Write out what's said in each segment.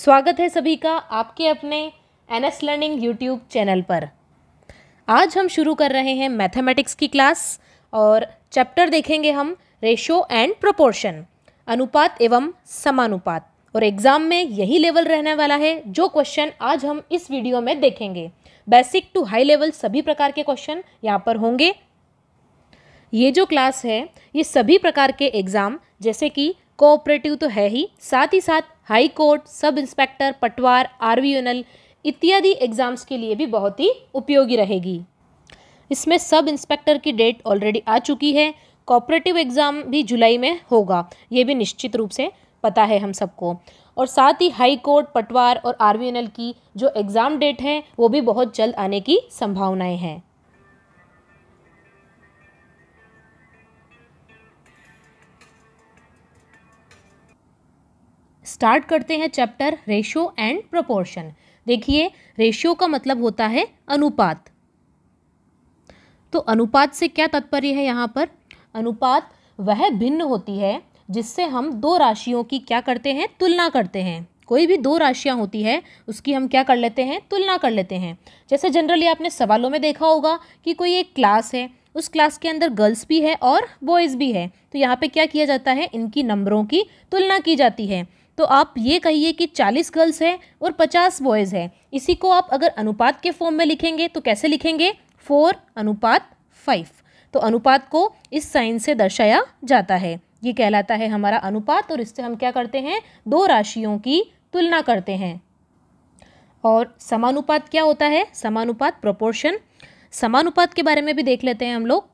स्वागत है सभी का आपके अपने एनएस लर्निंग यूट्यूब चैनल पर। आज हम शुरू कर रहे हैं मैथमेटिक्स की क्लास और चैप्टर देखेंगे हम रेशो एंड प्रोपोर्शन, अनुपात एवं समानुपात। और एग्ज़ाम में यही लेवल रहने वाला है जो क्वेश्चन आज हम इस वीडियो में देखेंगे। बेसिक टू हाई लेवल सभी प्रकार के क्वेश्चन यहाँ पर होंगे। ये जो क्लास है ये सभी प्रकार के एग्ज़ाम जैसे कि कोऑपरेटिव तो है ही, साथ ही हाई कोर्ट, सब इंस्पेक्टर, पटवार, आरवीएनएल इत्यादि एग्ज़ाम्स के लिए भी बहुत ही उपयोगी रहेगी। इसमें सब इंस्पेक्टर की डेट ऑलरेडी आ चुकी है, कोऑपरेटिव एग्ज़ाम भी जुलाई में होगा, ये भी निश्चित रूप से पता है हम सबको। और साथ ही हाई कोर्ट, पटवार और आरवीएनएल की जो एग्ज़ाम डेट है वो भी बहुत जल्द आने की संभावनाएं हैं। स्टार्ट करते हैं चैप्टर रेशो एंड प्रोपोर्शन। देखिए, रेशियो का मतलब होता है अनुपात। तो अनुपात से क्या तात्पर्य है यहाँ पर? अनुपात वह भिन्न होती है जिससे हम दो राशियों की क्या करते हैं, तुलना करते हैं। कोई भी दो राशियाँ होती है उसकी हम क्या कर लेते हैं, तुलना कर लेते हैं। जैसे जनरली आपने सवालों में देखा होगा कि कोई एक क्लास है, उस क्लास के अंदर गर्ल्स भी है और बॉयज़ भी है, तो यहाँ पे क्या किया जाता है, इनकी नंबरों की तुलना की जाती है। तो आप ये कहिए कि 40 गर्ल्स है और 50 बॉयज़ है। इसी को आप अगर अनुपात के फॉर्म में लिखेंगे तो कैसे लिखेंगे, 4:5। तो अनुपात को इस साइन से दर्शाया जाता है। ये कहलाता है हमारा अनुपात और इससे हम क्या करते हैं, दो राशियों की तुलना करते हैं। और समानुपात क्या होता है? समानुपात प्रोपोर्शन। समानुपात के बारे में भी देख लेते हैं हम लोग।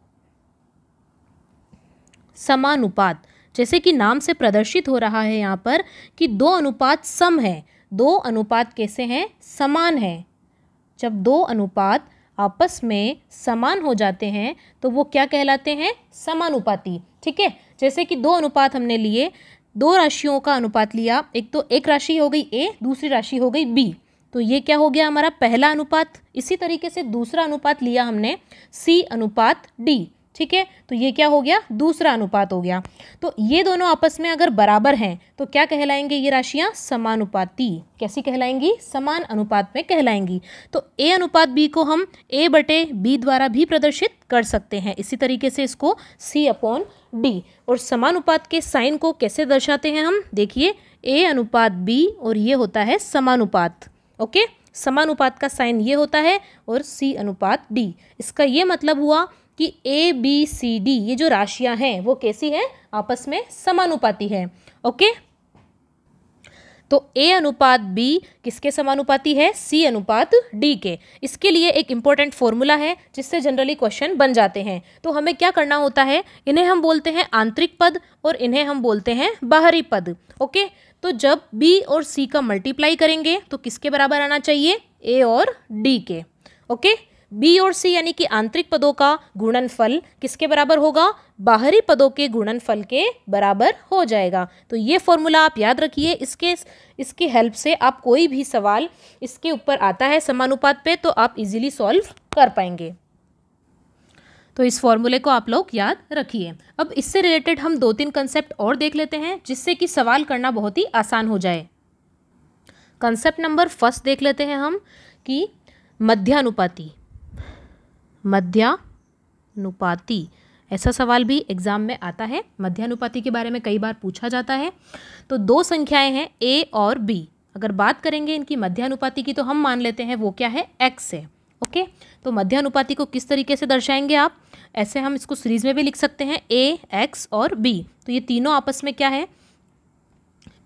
समानुपात जैसे कि नाम से प्रदर्शित हो रहा है यहाँ पर कि दो अनुपात सम है। दो अनुपात कैसे हैं? समान है। जब दो अनुपात आपस में समान हो जाते हैं तो वो क्या कहलाते हैं, समानुपाती। ठीक है, जैसे कि दो अनुपात हमने लिए, दो राशियों का अनुपात लिया, एक तो एक राशि हो गई ए, दूसरी राशि हो गई बी, तो ये क्या हो गया हमारा पहला अनुपात। इसी तरीके से दूसरा अनुपात लिया हमने C/D। ठीक है, तो ये क्या हो गया, दूसरा अनुपात हो गया। तो ये दोनों आपस में अगर बराबर हैं तो क्या कहलाएंगे ये राशियां, समानुपाती। कैसी कहलाएंगी, समान अनुपात में कहलाएंगी। तो A/B को हम A/B द्वारा भी प्रदर्शित कर सकते हैं। इसी तरीके से इसको C/D। और समानुपात के साइन को कैसे दर्शाते हैं हम, देखिए A/B और ये होता है समानुपात। ओके, समानुपात का साइन ये होता है और C/D। इसका ये मतलब हुआ कि ABCD ये जो राशियां हैं वो कैसी हैं, आपस में समानुपाती हैं। ओके, तो A/B किसके समानुपाती है, C/D के। इसके लिए एक इम्पोर्टेंट फॉर्मूला है जिससे जनरली क्वेश्चन बन जाते हैं। तो हमें क्या करना होता है, इन्हें हम बोलते हैं आंतरिक पद और इन्हें हम बोलते हैं बाहरी पद। ओके, तो जब B और C का मल्टीप्लाई करेंगे तो किसके बराबर आना चाहिए, A और D के। ओके, B और C यानी कि आंतरिक पदों का गुणनफल किसके बराबर होगा, बाहरी पदों के गुणनफल के बराबर हो जाएगा। तो ये फॉर्मूला आप याद रखिए। इसकी हेल्प से आप कोई भी सवाल इसके ऊपर आता है समानुपात पे तो आप इजीली सॉल्व कर पाएंगे। तो इस फॉर्मूले को आप लोग याद रखिए। अब इससे रिलेटेड हम 2-3 कंसेप्ट और देख लेते हैं जिससे कि सवाल करना बहुत ही आसान हो जाए। कंसेप्ट नंबर फर्स्ट देख लेते हैं हम कि मध्यानुपाती। मध्यानुपाती ऐसा सवाल भी एग्जाम में आता है। मध्यानुपाती के बारे में कई बार पूछा जाता है। तो दो संख्याएं हैं A और B। अगर बात करेंगे इनकी मध्यानुपाती की तो हम मान लेते हैं वो क्या है, X है। ओके, तो मध्यानुपाती को किस तरीके से दर्शाएंगे आप, ऐसे हम इसको सीरीज में भी लिख सकते हैं, A, X और B। तो ये तीनों आपस में क्या है,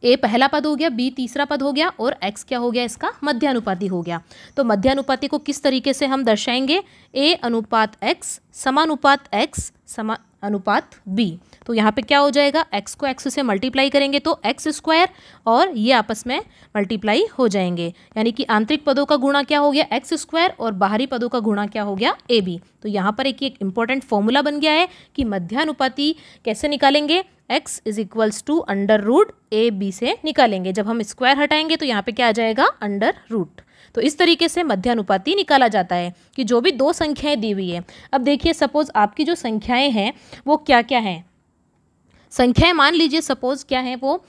A पहला पद हो गया, B तीसरा पद हो गया और X क्या हो गया, इसका मध्यानुपाती हो गया। तो मध्यानुपाती को किस तरीके से हम दर्शाएंगे, A/X समानुपात X अनुपात B। तो यहाँ पे क्या हो जाएगा, X को X से मल्टीप्लाई करेंगे तो X² और ये आपस में मल्टीप्लाई हो जाएंगे। यानी कि आंतरिक पदों का गुणा क्या हो गया, X² और बाहरी पदों का गुणा क्या हो गया, AB। तो यहाँ पर एक इम्पॉर्टेंट फॉर्मूला बन गया है कि मध्यानुपाती कैसे निकालेंगे, X = √AB से निकालेंगे। जब हम स्क्वायर हटाएंगे तो यहाँ पे क्या आ जाएगा, √। तो इस तरीके से मध्यानुपाती निकाला जाता है कि जो भी दो संख्याएं दी हुई है। अब देखिए, सपोज आपकी जो संख्याएं हैं वो क्या क्या हैं। संख्याएं मान लीजिए सपोज क्या है वो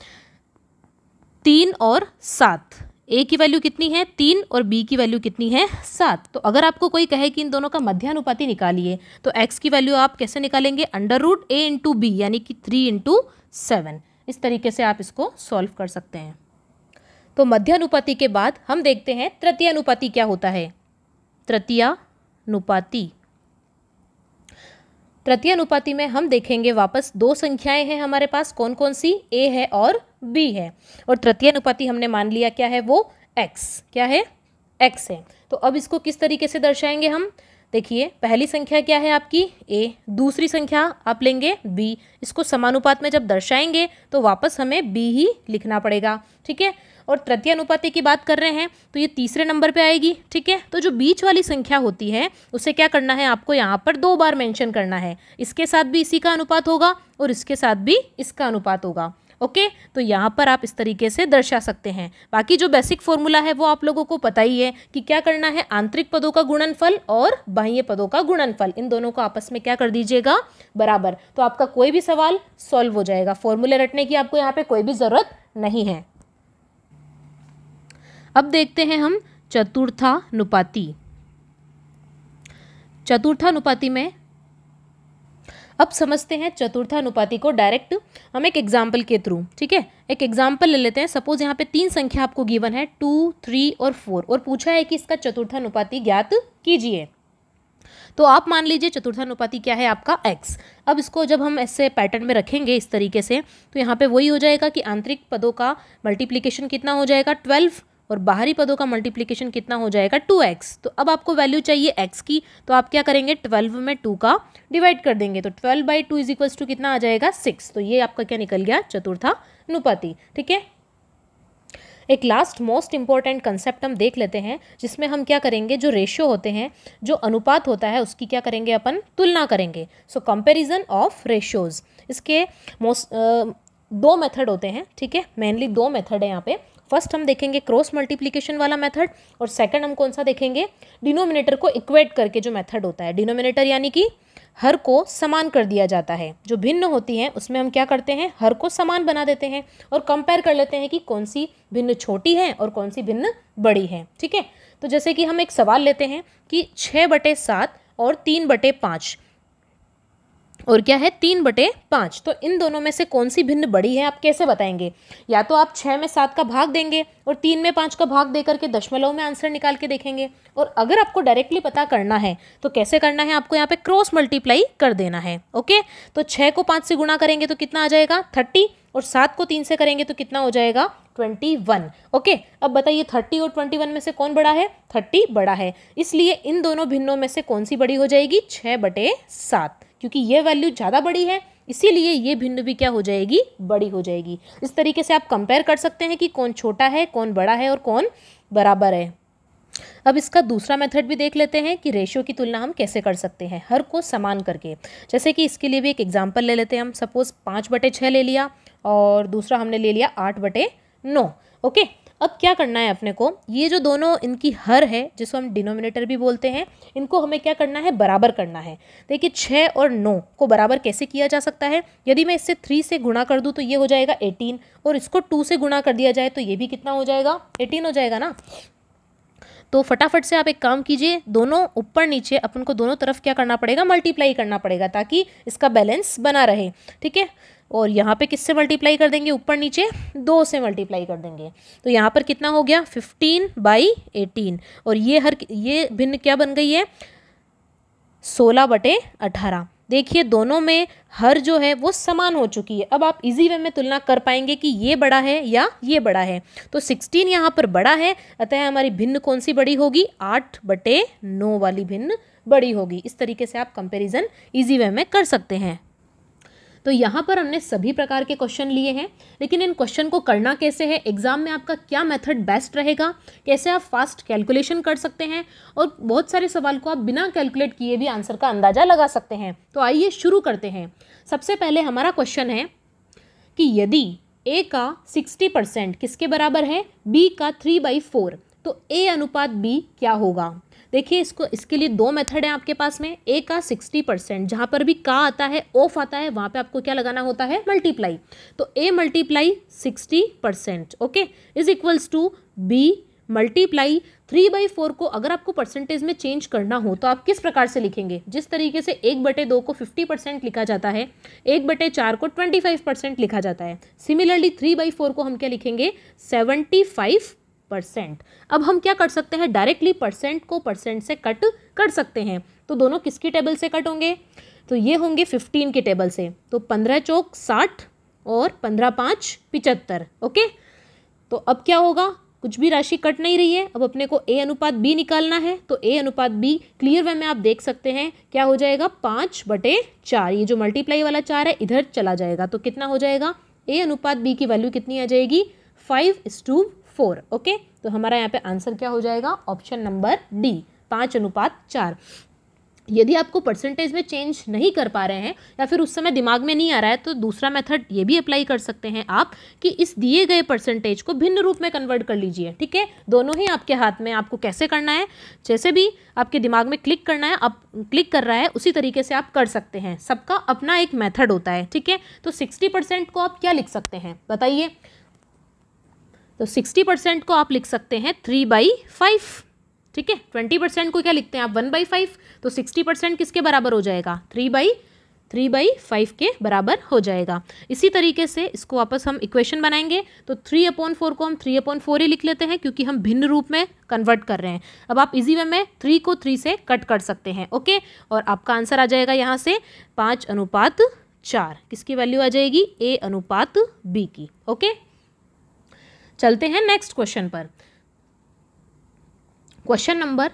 3 और 7। ए की वैल्यू कितनी है 3 और बी की वैल्यू कितनी है 7। तो अगर आपको कोई कहे कि इन दोनों का मध्यानुपाती निकालिए तो एक्स की वैल्यू आप कैसे निकालेंगे, √a इंटू बी यानी कि 3 इंटू 7। इस तरीके से आप इसको सॉल्व कर सकते हैं। तो मध्यानुपाती के बाद हम देखते हैं तृतीयानुपाती क्या होता है। तृतीयानुपाती में हम देखेंगे वापस दो संख्याएं हैं हमारे पास, कौन कौन सी, a है और b है। और तृतीयानुपाती हमने मान लिया क्या है, वो x, क्या है, x है। तो अब इसको किस तरीके से दर्शाएंगे हम, देखिए पहली संख्या क्या है आपकी a, दूसरी संख्या आप लेंगे b। इसको समानुपात में जब दर्शाएंगे तो वापस हमें b ही लिखना पड़ेगा, ठीक है। और तृतीयानुपाती की बात कर रहे हैं तो ये तीसरे नंबर पे आएगी, ठीक है। तो जो बीच वाली संख्या होती है उसे क्या करना है, आपको यहाँ पर 2 बार मेंशन करना है। इसके साथ भी इसी का अनुपात होगा और इसके साथ भी इसका अनुपात होगा, ओके। तो यहाँ पर आप इस तरीके से दर्शा सकते हैं। बाकी जो बेसिक फॉर्मूला है वो आप लोगों को पता ही है कि क्या करना है, आंतरिक पदों का गुणनफल और बाह्य पदों का गुणनफल, इन दोनों को आपस में क्या कर दीजिएगा, बराबर। तो आपका कोई भी सवाल सॉल्व हो जाएगा। फॉर्मूले रटने की आपको यहाँ पे कोई भी ज़रूरत नहीं है। अब देखते हैं हम चतुर्थानुपाती। चतुर्थानुपाती में अब समझते हैं चतुर्थानुपाती को डायरेक्ट हम एक एग्जाम्पल के थ्रू, ठीक है। एक एग्जाम्पल ले लेते हैं। सपोज यहाँ पे 3 संख्या आपको गिवन है 2, 3 और 4 और पूछा है कि इसका चतुर्थानुपाती ज्ञात कीजिए। तो आप मान लीजिए चतुर्थानुपाती क्या है आपका x। अब इसको जब हम ऐसे पैटर्न में रखेंगे इस तरीके से तो यहाँ पे वही हो जाएगा कि आंतरिक पदों का मल्टीप्लिकेशन कितना हो जाएगा 12 और बाहरी पदों का मल्टीप्लिकेशन कितना हो जाएगा 2x। तो अब आपको वैल्यू चाहिए x की, तो आप क्या करेंगे 12 में 2 का डिवाइड कर देंगे तो 12/2 इज इक्वल्स टू कितना आ जाएगा 6। तो ये आपका क्या निकल गया, चतुर्थानुपाती, ठीक है। एक लास्ट मोस्ट इंपॉर्टेंट कंसेप्ट हम देख लेते हैं जिसमें हम क्या करेंगे, जो रेशियो होते हैं, जो अनुपात होता है उसकी क्या करेंगे अपन, तुलना करेंगे। सो कंपैरिजन ऑफ रेशियोज, इसके दो मेथड होते हैं, ठीक है। मेनली 2 मेथड है यहाँ पे। फर्स्ट हम देखेंगे क्रॉस मल्टीप्लिकेशन वाला मेथड और सेकंड हम कौन सा देखेंगे, डिनोमिनेटर को इक्वेट करके जो मेथड होता है। डिनोमिनेटर यानी कि हर को समान कर दिया जाता है, जो भिन्न होती हैं उसमें हम क्या करते हैं, हर को समान बना देते हैं और कंपेयर कर लेते हैं कि कौन सी भिन्न छोटी है और कौन सी भिन्न बड़ी है, ठीक है। तो जैसे कि हम एक सवाल लेते हैं कि 6/7 और 3/5 और क्या है 3/5, तो इन दोनों में से कौन सी भिन्न बड़ी है आप कैसे बताएंगे। या तो आप 6 में 7 का भाग देंगे और 3 में 5 का भाग देकर के दशमलव में आंसर निकाल के देखेंगे। और अगर आपको डायरेक्टली पता करना है तो कैसे करना है, आपको यहाँ पे क्रॉस मल्टीप्लाई कर देना है, ओके। तो 6 को 5 से गुणा करेंगे तो कितना आ जाएगा 30 और 7 को 3 से करेंगे तो कितना हो जाएगा 21, ओके। अब बताइए 30 और 21 में से कौन बड़ा है, 30 बड़ा है। इसलिए इन दोनों भिन्नों में से कौन सी बड़ी हो जाएगी, 6/7, क्योंकि ये वैल्यू ज़्यादा बड़ी है इसीलिए ये भिन्न भी क्या हो जाएगी, बड़ी हो जाएगी। इस तरीके से आप कंपेयर कर सकते हैं कि कौन छोटा है, कौन बड़ा है और कौन बराबर है। अब इसका दूसरा मेथड भी देख लेते हैं कि रेशियो की तुलना हम कैसे कर सकते हैं हर को समान करके। जैसे कि इसके लिए भी एक एग्जांपल ले लेते हैं हम। सपोज 5/6 ले लिया और दूसरा हमने ले लिया 8/9, ओके। अब क्या करना है अपने को, ये जो दोनों इनकी हर है जिसको हम डिनोमिनेटर भी बोलते हैं, इनको हमें क्या करना है, बराबर करना है। देखिए 6 और 9 को बराबर कैसे किया जा सकता है, यदि मैं इससे 3 से गुणा कर दूं तो ये हो जाएगा 18 और इसको 2 से गुणा कर दिया जाए तो ये भी कितना हो जाएगा 18 हो जाएगा ना। तो फटाफट से आप एक काम कीजिए, दोनों ऊपर नीचे अपन को दोनों तरफ क्या करना पड़ेगा, मल्टीप्लाई करना पड़ेगा ताकि इसका बैलेंस बना रहे, ठीक है। और यहाँ पे किससे मल्टीप्लाई कर देंगे, ऊपर नीचे 2 से मल्टीप्लाई कर देंगे। तो यहाँ पर कितना हो गया 15/18 और ये भिन्न क्या बन गई है 16/18। देखिए दोनों में हर जो है वो समान हो चुकी है। अब आप इजी वे में तुलना कर पाएंगे कि ये बड़ा है या ये बड़ा है। तो 16 यहाँ पर बड़ा है, अतः हमारी भिन्न कौन सी बड़ी होगी, 8/9 वाली भिन्न बड़ी होगी। इस तरीके से आप कंपैरिजन इजी वे में कर सकते हैं। तो यहाँ पर हमने सभी प्रकार के क्वेश्चन लिए हैं, लेकिन इन क्वेश्चन को करना कैसे है, एग्जाम में आपका क्या मेथड बेस्ट रहेगा, कैसे आप फास्ट कैलकुलेशन कर सकते हैं और बहुत सारे सवाल को आप बिना कैलकुलेट किए भी आंसर का अंदाजा लगा सकते हैं। तो आइए शुरू करते हैं। सबसे पहले हमारा क्वेश्चन है कि यदि a का 60% किसके बराबर है, b का 3/4, तो a अनुपात b क्या होगा। देखिए इसके लिए दो मेथड है आपके पास में। ए का 60%, जहाँ पर भी का आता है, ऑफ आता है, वहाँ पे आपको क्या लगाना होता है, मल्टीप्लाई। तो A multiply 60%, okay, is equals to B multiply 3/4 को अगर आपको परसेंटेज में चेंज करना हो तो आप किस प्रकार से लिखेंगे? जिस तरीके से 1/2 को 50% लिखा जाता है, 1/4 को 25% लिखा जाता है, सिमिलरली 3/4 को हम क्या लिखेंगे, 75%। अब हम क्या कर सकते हैं, डायरेक्टली परसेंट को परसेंट से कट कर सकते हैं। तो दोनों किसकी टेबल से कट होंगे? तो ये होंगे 15 के टेबल से। तो 15 चौक 60 और 15 5 75, ओके। तो अब क्या होगा, कुछ भी राशि कट नहीं रही है। अब अपने को ए अनुपात बी निकालना है। तो ए अनुपात बी क्लियर वे में आप देख सकते हैं क्या हो जाएगा, 5/4। ये जो मल्टीप्लाई वाला 4 है इधर चला जाएगा, तो कितना हो जाएगा, ए अनुपात बी की वैल्यू कितनी आ जाएगी, 5:4, ओके। तो हमारा यहाँ पे आंसर क्या हो जाएगा, ऑप्शन नंबर डी, 5:4। यदि आपको परसेंटेज में चेंज नहीं कर पा रहे हैं या फिर उस समय दिमाग में नहीं आ रहा है, तो दूसरा मेथड ये भी अप्लाई कर सकते हैं आप कि इस दिए गए परसेंटेज को भिन्न रूप में कन्वर्ट कर लीजिए, ठीक है। दोनों ही आपके हाथ में, आपको कैसे करना है, जैसे भी आपके दिमाग में क्लिक करना है, आप क्लिक कर रहा है उसी तरीके से आप कर सकते हैं। सबका अपना एक मेथड होता है, ठीक है। तो 60% को आप क्या लिख सकते हैं बताइए? तो 60% को आप लिख सकते हैं 3/5, ठीक है। 20% को क्या लिखते हैं आप, 1/5। तो 60% किसके बराबर हो जाएगा, 3/5 के बराबर हो जाएगा। इसी तरीके से इसको वापस हम इक्वेशन बनाएंगे। तो 3/4 को हम 3/4 ही लिख लेते हैं, क्योंकि हम भिन्न रूप में कन्वर्ट कर रहे हैं। अब आप इजी वे में 3 को 3 से कट कर सकते हैं, ओके। और आपका आंसर आ जाएगा यहाँ से 5:4। किसकी वैल्यू आ जाएगी, ए अनुपात बी की, ओके। चलते हैं नेक्स्ट क्वेश्चन पर। क्वेश्चन नंबर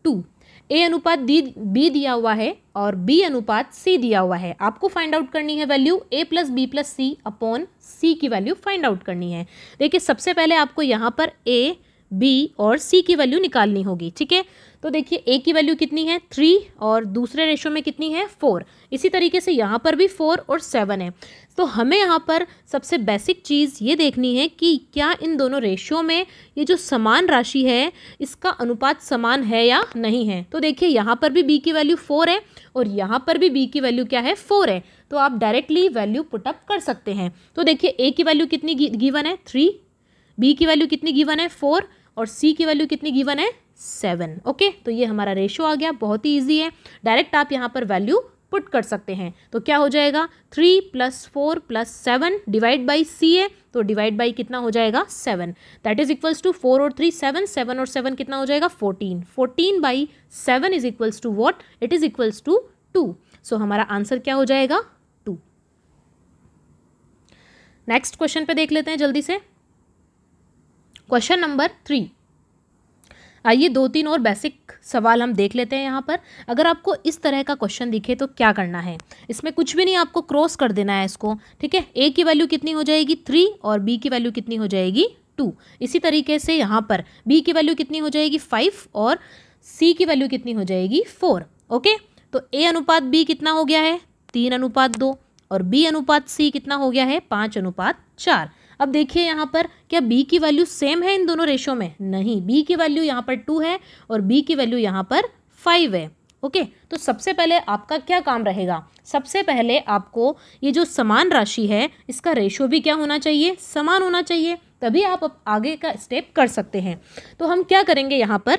2, ए अनुपात बी दिया हुआ है और बी अनुपात सी दिया हुआ है। आपको फाइंड आउट करनी है value a + b + c upon c की वैल्यू फाइंड आउट करनी है। देखिए सबसे पहले आपको यहाँ पर a, b और c की वैल्यू निकालनी होगी, ठीक है। तो देखिए a की वैल्यू कितनी है, 3 और दूसरे रेशो में कितनी है, 4। इसी तरीके से यहाँ पर भी 4 और 7 है। तो हमें यहाँ पर सबसे बेसिक चीज़ ये देखनी है कि क्या इन दोनों रेशियो में ये जो समान राशि है इसका अनुपात समान है या नहीं है। तो देखिए यहाँ पर भी b की वैल्यू 4 है और यहाँ पर भी b की वैल्यू क्या है, 4 है। तो आप डायरेक्टली वैल्यू पुटअप कर सकते हैं। तो देखिए a की वैल्यू कितनी गिवन है, 3, b की वैल्यू कितनी गिवन है, 4 और c की वैल्यू कितनी गिवन है, 7, ओके। तो ये हमारा रेशो आ गया, बहुत ही ईजी है। डायरेक्ट आप यहाँ पर वैल्यू पुट कर सकते हैं। तो क्या हो जाएगा, 3 + 4 + 7 डिवाइड बाई सी है, तो डिवाइड बाई कितना हो जाएगा, 7। दैट इज इक्वल्स टू 4 और 3 7, 7 और 7 कितना हो जाएगा, 14। 14/7 is equals to what, it is equals to 2। So हमारा आंसर क्या हो जाएगा, 2। नेक्स्ट क्वेश्चन पे देख लेते हैं जल्दी से। क्वेश्चन नंबर 3, आइए 2-3 और बेसिक सवाल हम देख लेते हैं यहाँ पर। अगर आपको इस तरह का क्वेश्चन दिखे तो क्या करना है, इसमें कुछ भी नहीं, आपको क्रॉस कर देना है इसको, ठीक है। a की वैल्यू कितनी हो जाएगी, 3 और b की वैल्यू कितनी हो जाएगी, 2। इसी तरीके से यहाँ पर b की वैल्यू कितनी हो जाएगी, 5 और c की वैल्यू कितनी हो जाएगी, 4, ओके। तो a अनुपात b कितना हो गया है, 3:2 और b अनुपात c कितना हो गया है, 5:4। अब देखिए यहाँ पर क्या b की वैल्यू सेम है इन दोनों रेशो में, नहीं। b की वैल्यू यहाँ पर 2 है और b की वैल्यू यहाँ पर 5 है, ओके। तो सबसे पहले आपका क्या काम रहेगा, सबसे पहले आपको ये जो समान राशि है इसका रेशो भी क्या होना चाहिए, समान होना चाहिए, तभी आप आगे का स्टेप कर सकते हैं। तो हम क्या करेंगे यहाँ पर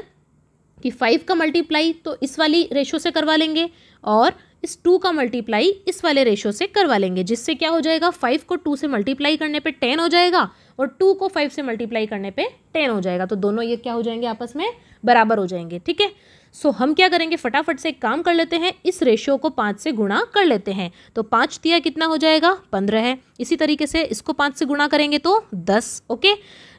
कि 5 का मल्टीप्लाई तो इस वाली रेशो से करवा लेंगे और इस 2 का मल्टीप्लाई इस वाले रेशो से करवा लेंगे, जिससे क्या हो जाएगा, 5 को 2 से मल्टीप्लाई करने पे 10 हो जाएगा और 2 को 5 से मल्टीप्लाई करने पे 10 हो जाएगा। तो दोनों ये क्या हो जाएंगे, आपस में बराबर हो जाएंगे, ठीक है। सो हम क्या करेंगे, फटाफट से एक काम कर लेते हैं, इस रेशियो को 5 से गुणा कर लेते हैं। तो 5 दिया कितना हो जाएगा, 15 है। इसी तरीके से इसको 5 से गुणा करेंगे तो 10, ओके।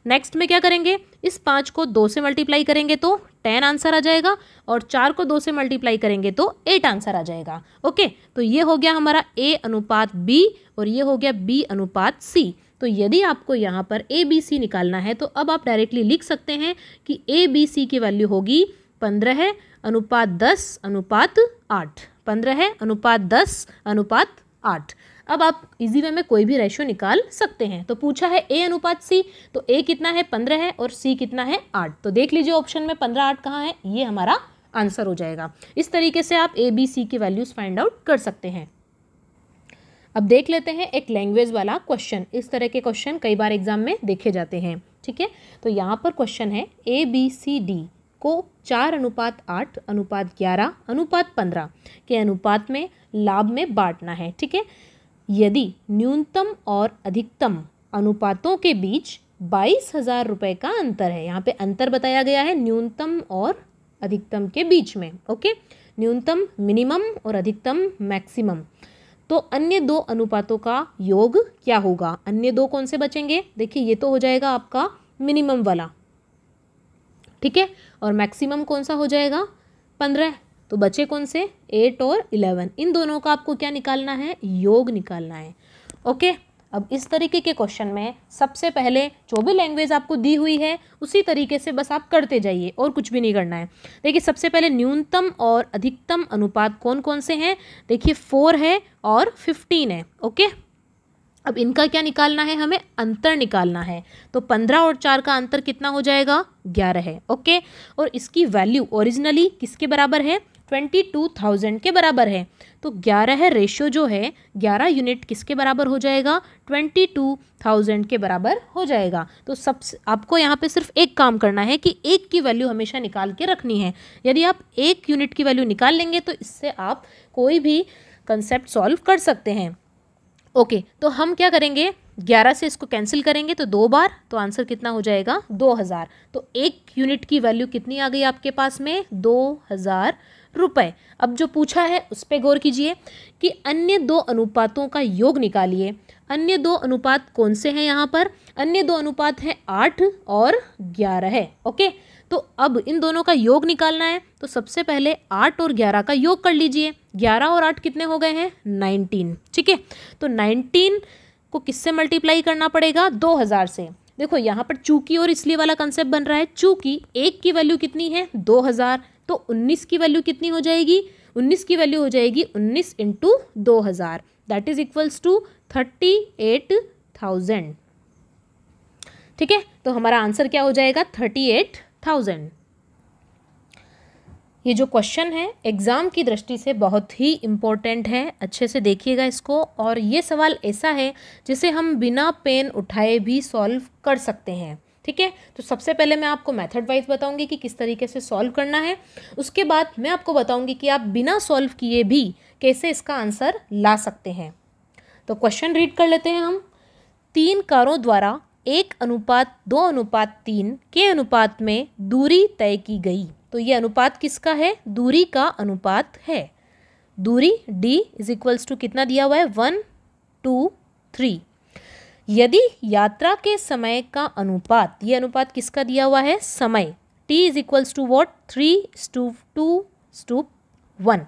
नेक्स्ट में क्या करेंगे, इस 5 को 2 से मल्टीप्लाई करेंगे तो 10 आंसर आ जाएगा और 4 को 2 से मल्टीप्लाई करेंगे तो 8 आंसर आ जाएगा, ओके। तो ये हो गया हमारा a अनुपात b और ये हो गया b अनुपात c। तो यदि आपको यहाँ पर a b c निकालना है तो अब आप डायरेक्टली लिख सकते हैं कि a b c की वैल्यू होगी 15:10:8, 15:10:8। अब आप इजी वे में कोई भी रेशो निकाल सकते हैं। तो पूछा है a अनुपात c, तो a कितना है, 15 है और c कितना है, 8। तो देख लीजिए ऑप्शन में 15 8 कहाँ है, ये हमारा आंसर हो जाएगा। इस तरीके से आप ए बी सी की वैल्यूज़ फाइंड आउट कर सकते हैं। अब देख लेते हैं एक लैंग्वेज वाला क्वेश्चन। इस तरह के क्वेश्चन कई बार एग्जाम में देखे जाते हैं, ठीक है। तो यहाँ पर क्वेश्चन है ABCD को 4:8:11:15 के अनुपात में लाभ में बांटना है, ठीक है। यदि न्यूनतम और अधिकतम अनुपातों के बीच 22,000 रुपये का अंतर है, यहाँ पे अंतर बताया गया है न्यूनतम और अधिकतम के बीच में, ओके। न्यूनतम मिनिमम और अधिकतम मैक्सिमम, तो अन्य दो अनुपातों का योग क्या होगा। अन्य दो कौन से बचेंगे, देखिए ये तो हो जाएगा आपका मिनिमम वाला, ठीक है, और मैक्सिमम कौन सा हो जाएगा 15, तो बचे कौन से 8 और 11। इन दोनों का आपको क्या निकालना है, योग निकालना है, ओके। अब इस तरीके के क्वेश्चन में सबसे पहले जो भी लैंग्वेज आपको दी हुई है उसी तरीके से बस आप करते जाइए और कुछ भी नहीं करना है। देखिए सबसे पहले न्यूनतम और अधिकतम अनुपात कौन कौन से हैं, देखिए 4 है और 15 है, ओके। अब इनका क्या निकालना है, हमें अंतर निकालना है। तो 15 और 4 का अंतर कितना हो जाएगा, 11 है, ओके। और इसकी वैल्यू ओरिजिनली किसके बराबर है, 22,000 के बराबर है। तो 11 रेशियो जो है 11 यूनिट किसके बराबर हो जाएगा, 22,000 के बराबर हो जाएगा। तो सबसे आपको यहाँ पे सिर्फ एक काम करना है कि एक की वैल्यू हमेशा निकाल के रखनी है। यदि आप एक यूनिट की वैल्यू निकाल लेंगे तो इससे आप कोई भी कंसेप्ट सॉल्व कर सकते हैं, ओके। तो हम क्या करेंगे, 11 से इसको कैंसिल करेंगे तो 2 बार, तो आंसर कितना हो जाएगा 2000। तो एक यूनिट की वैल्यू कितनी आ गई आपके पास में, 2000 रुपये। अब जो पूछा है उस पर गौर कीजिए कि अन्य दो अनुपातों का योग निकालिए। अन्य दो अनुपात कौन से हैं, यहाँ पर अन्य दो अनुपात हैं 8 और 11 है, ओके। तो अब इन दोनों का योग निकालना है, तो सबसे पहले 8 और 11 का योग कर लीजिए। 11 और 8 कितने हो गए हैं, 19, ठीक है। तो 19 को किससे मल्टीप्लाई करना पड़ेगा, 2000 से। देखो यहाँ पर चूंकि और इसलिए वाला कंसेप्ट बन रहा है, चूंकि एक की वैल्यू कितनी है 2000, तो 19 की वैल्यू कितनी हो जाएगी, 19 की वैल्यू हो जाएगी 19 × 2000, दैट इज इक्वल्स टू 38,000, ठीक है। तो हमारा आंसर क्या हो जाएगा, 38,000। ये जो क्वेश्चन है एग्ज़ाम की दृष्टि से बहुत ही इम्पोर्टेंट है, अच्छे से देखिएगा इसको। और ये सवाल ऐसा है जिसे हम बिना पेन उठाए भी सॉल्व कर सकते हैं, ठीक है। तो सबसे पहले मैं आपको मेथड वाइज बताऊंगी कि किस तरीके से सॉल्व करना है। उसके बाद मैं आपको बताऊंगी कि आप बिना सॉल्व किए भी कैसे इसका आंसर ला सकते हैं। तो क्वेश्चन रीड कर लेते हैं हम। 3 कारों द्वारा 1:2:3 के अनुपात में दूरी तय की गई। तो ये अनुपात किसका है, दूरी का अनुपात है। दूरी D = कितना दिया हुआ है, 1, 2, 3। यदि यात्रा के समय का अनुपात, ये अनुपात किसका दिया हुआ है, समय, T = what, 3:2:1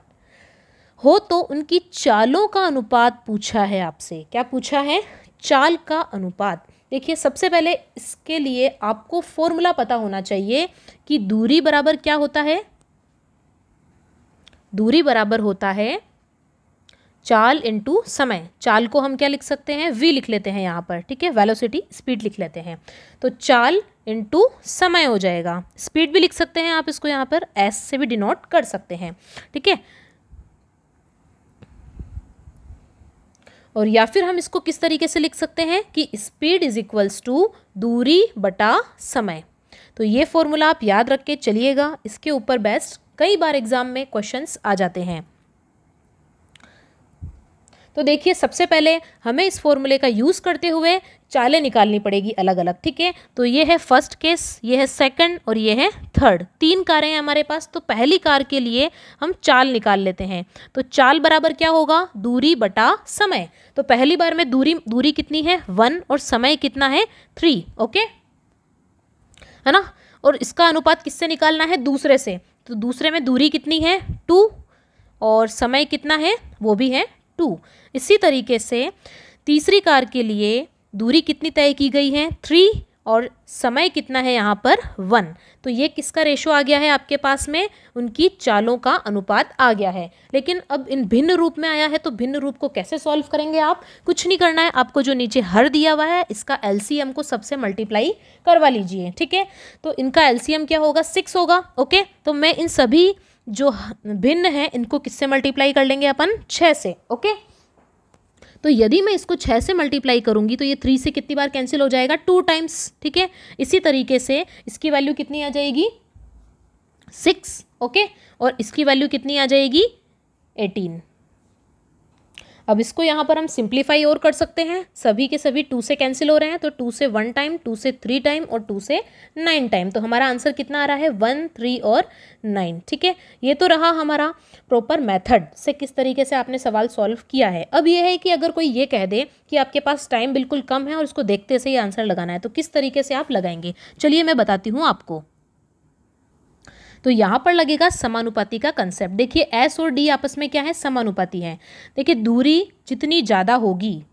हो, तो उनकी चालों का अनुपात पूछा है आपसे। क्या पूछा है, चाल का अनुपात। देखिए सबसे पहले इसके लिए आपको फॉर्मूला पता होना चाहिए कि दूरी बराबर क्या होता है, दूरी बराबर होता है चाल इंटू समय। चाल को हम क्या लिख सकते हैं, v लिख लेते हैं यहाँ पर, ठीक है, वेलोसिटी स्पीड लिख लेते हैं। तो चाल इंटू समय हो जाएगा। स्पीड भी लिख सकते हैं आप इसको, यहाँ पर s से भी डिनोट कर सकते हैं, ठीक है। और या फिर हम इसको किस तरीके से लिख सकते हैं कि स्पीड = दूरी बटा समय। तो ये फॉर्मूला आप याद रख के चलिएगा, इसके ऊपर बेस्ट कई बार एग्जाम में क्वेश्चंस आ जाते हैं। तो देखिए सबसे पहले हमें इस फॉर्मूले का यूज़ करते हुए चालें निकालनी पड़ेगी अलग अलग, ठीक है। तो ये है फर्स्ट केस, ये है सेकंड और ये है थर्ड। 3 कारें हैं हमारे पास। तो पहली कार के लिए हम चाल निकाल लेते हैं। तो चाल बराबर क्या होगा, दूरी बटा समय। तो पहली बार में दूरी कितनी है 1 और समय कितना है 3, ओके, है ना। और इसका अनुपात किससे निकालना है, दूसरे से। तो दूसरे में दूरी कितनी है 2 और समय कितना है, वो भी है 2। इसी तरीके से तीसरी कार के लिए दूरी कितनी तय की गई है 3 और समय कितना है यहाँ पर 1। तो ये किसका रेशो आ गया है आपके पास में, उनकी चालों का अनुपात आ गया है। लेकिन अब इन भिन्न रूप में आया है, तो भिन्न रूप को कैसे सॉल्व करेंगे आप, कुछ नहीं करना है आपको। जो नीचे हर दिया हुआ है इसका LCM को सबसे मल्टीप्लाई करवा लीजिए, ठीक है। तो इनका LCM क्या होगा, 6 होगा, ओके। तो मैं इन सभी जो भिन्न है इनको किससे मल्टीप्लाई कर लेंगे अपन, 6 से। ओके, तो यदि मैं इसको 6 से मल्टीप्लाई करूंगी तो ये 3 से कितनी बार कैंसिल हो जाएगा, 2 टाइम्स। ठीक है, इसी तरीके से इसकी वैल्यू कितनी आ जाएगी, 6। ओके, और इसकी वैल्यू कितनी आ जाएगी, 18। अब इसको यहाँ पर हम सिंप्लीफाई और कर सकते हैं, सभी के सभी 2 से कैंसिल हो रहे हैं, तो 2 से 1 टाइम, 2 से 3 टाइम और 2 से 9 टाइम। तो हमारा आंसर कितना आ रहा है, 1, 3 और 9। ठीक है, ये तो रहा हमारा प्रॉपर मेथड से किस तरीके से आपने सवाल सॉल्व किया है। अब ये है कि अगर कोई ये कह दे कि आपके पास टाइम बिल्कुल कम है और उसको देखते से ही आंसर लगाना है, तो किस तरीके से आप लगाएंगे, चलिए मैं बताती हूँ आपको। तो यहाँ पर लगेगा समानुपाती का कंसेप्ट। देखिए एस और डी आपस में क्या है, समानुपाती है। देखिए दूरी जितनी ज़्यादा होगी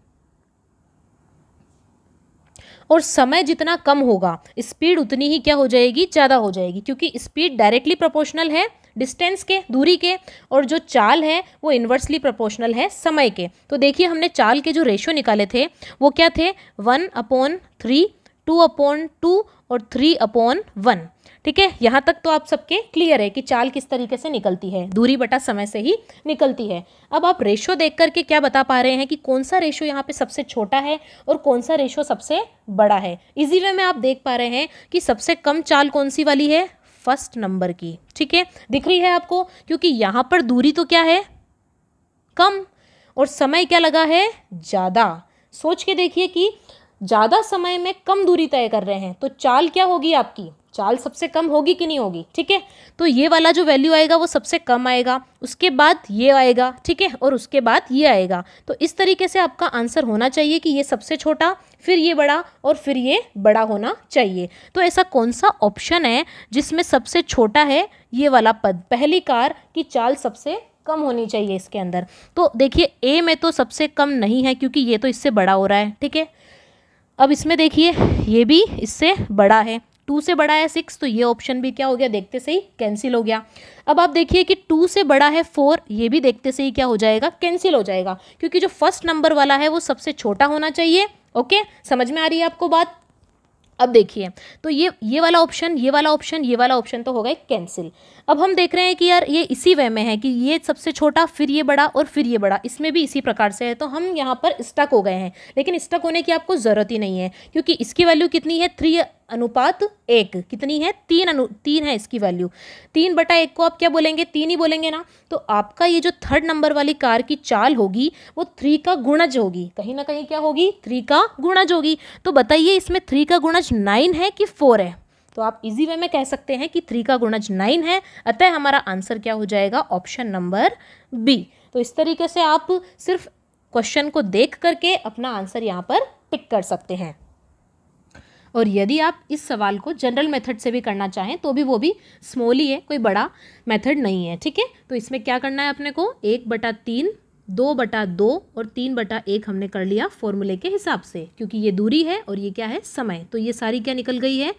और समय जितना कम होगा, स्पीड उतनी ही क्या हो जाएगी, ज़्यादा हो जाएगी, क्योंकि स्पीड डायरेक्टली प्रोपोर्शनल है डिस्टेंस के, दूरी के, और जो चाल है वो इन्वर्सली प्रोपोर्शनल है समय के। तो देखिए हमने चाल के जो रेशियो निकाले थे वो क्या थे, 1/3, 2/2 और 3/1। ठीक है, यहाँ तक तो आप सबके क्लियर है कि चाल किस तरीके से निकलती है, दूरी बटा समय से ही निकलती है। अब आप रेशो देख करके क्या बता पा रहे हैं कि कौन सा रेशो यहाँ पे सबसे छोटा है और कौन सा रेशो सबसे बड़ा है। इजी वे में आप देख पा रहे हैं कि सबसे कम चाल कौन सी वाली है, फर्स्ट नंबर की। ठीक है, दिख रही है आपको, क्योंकि यहाँ पर दूरी तो क्या है, कम, और समय क्या लगा है, ज़्यादा। सोच के देखिए कि ज़्यादा समय में कम दूरी तय कर रहे हैं, तो चाल क्या होगी आपकी, चाल सबसे कम होगी कि नहीं होगी। ठीक है, तो ये वाला जो वैल्यू आएगा वो सबसे कम आएगा, उसके बाद ये आएगा, ठीक है, और उसके बाद ये आएगा। तो इस तरीके से आपका आंसर होना चाहिए कि ये सबसे छोटा, फिर ये बड़ा और फिर ये बड़ा होना चाहिए। तो ऐसा कौन सा ऑप्शन है जिसमें सबसे छोटा है ये वाला पद, पहली कार की चाल सबसे कम होनी चाहिए इसके अंदर। तो देखिए ए में तो सबसे कम नहीं है क्योंकि ये तो इससे बड़ा हो रहा है। ठीक है, अब इसमें देखिए ये भी इससे बड़ा है, 2 से बड़ा है 6, तो ये ऑप्शन भी क्या हो गया, देखते से ही कैंसिल हो गया। अब आप देखिए कि 2 से बड़ा है 4, ये भी देखते से ही क्या हो जाएगा, कैंसिल हो जाएगा, क्योंकि जो फर्स्ट नंबर वाला है वो सबसे छोटा होना चाहिए। ओके, समझ में आ रही है आपको बात। अब देखिए तो ये वाला ऑप्शन, ये वाला ऑप्शन, ये वाला ऑप्शन तो हो गए कैंसिल। अब हम देख रहे हैं कि यार ये इसी वे में है कि ये सबसे छोटा, फिर ये बड़ा और फिर ये बड़ा, इसमें भी इसी प्रकार से है, तो हम यहाँ पर स्टक हो गए हैं। लेकिन स्टक होने की आपको ज़रूरत ही नहीं है, क्योंकि इसकी वैल्यू कितनी है, 3:1। कितनी है, 3 है इसकी वैल्यू। 3/1 को आप क्या बोलेंगे, 3 ही बोलेंगे ना। तो आपका ये जो थर्ड नंबर वाली कार की चाल होगी वो 3 का गुणज होगी, कहीं ना कहीं क्या होगी, 3 का गुणज होगी। तो बताइए इसमें 3 का गुणज 9 है कि 4 है। तो आप इजी वे में कह सकते हैं कि 3 का गुणज 9 है, अतः हमारा आंसर क्या हो जाएगा, ऑप्शन नंबर बी। तो इस तरीके से आप सिर्फ क्वेश्चन को देख करके अपना आंसर यहाँ पर टिक कर सकते हैं। और यदि आप इस सवाल को जनरल मेथड से भी करना चाहें तो भी वो भी स्मॉल ही है, कोई बड़ा मेथड नहीं है। ठीक है, तो इसमें क्या करना है अपने को, 1/3, 2/2 और 3/1 हमने कर लिया फॉर्मूले के हिसाब से, क्योंकि ये दूरी है और ये क्या है, समय। तो ये सारी क्या निकल गई है,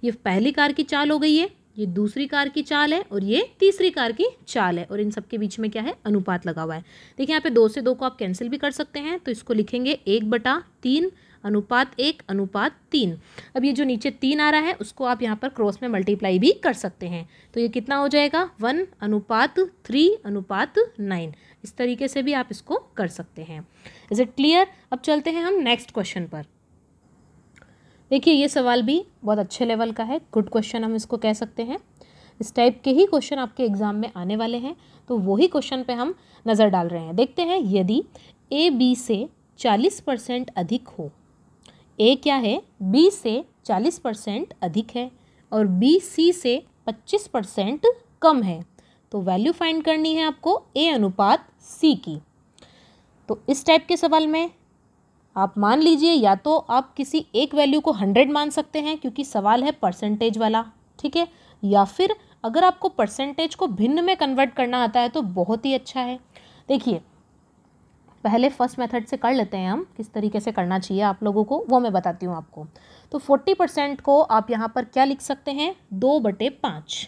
ये पहली कार की चाल हो गई है, ये दूसरी कार की चाल है और ये तीसरी कार की चाल है, और इन सबके बीच में क्या है, अनुपात लगा हुआ है। देखिए यहाँ पे 2 से 2 को आप कैंसिल भी कर सकते हैं, तो इसको लिखेंगे 1/3 अनुपात 1 अनुपात 3। अब ये जो नीचे 3 आ रहा है उसको आप यहाँ पर क्रॉस में मल्टीप्लाई भी कर सकते हैं, तो ये कितना हो जाएगा, 1/3 अनुपात 9। इस तरीके से भी आप इसको कर सकते हैं। Is it clear. अब चलते हैं हम नेक्स्ट क्वेश्चन पर। देखिए ये सवाल भी बहुत अच्छे लेवल का है, गुड क्वेश्चन हम इसको कह सकते हैं। इस टाइप के ही क्वेश्चन आपके एग्जाम में आने वाले हैं, तो वही क्वेश्चन पे हम नज़र डाल रहे हैं। देखते हैं, यदि ए बी से 40% अधिक हो, ए क्या है, बी से 40% अधिक है और बी सी से 25% कम है, तो वैल्यू फाइंड करनी है आपको ए अनुपात सी की। तो इस टाइप के सवाल में आप मान लीजिए या तो आप किसी एक वैल्यू को 100 मान सकते हैं क्योंकि सवाल है परसेंटेज वाला, ठीक है, या फिर अगर आपको परसेंटेज को भिन्न में कन्वर्ट करना आता है तो बहुत ही अच्छा है। देखिए पहले फर्स्ट मेथड से कर लेते हैं हम, किस तरीके से करना चाहिए आप लोगों को वो मैं बताती हूँ आपको। तो 40% को आप यहाँ पर क्या लिख सकते हैं, 2/5।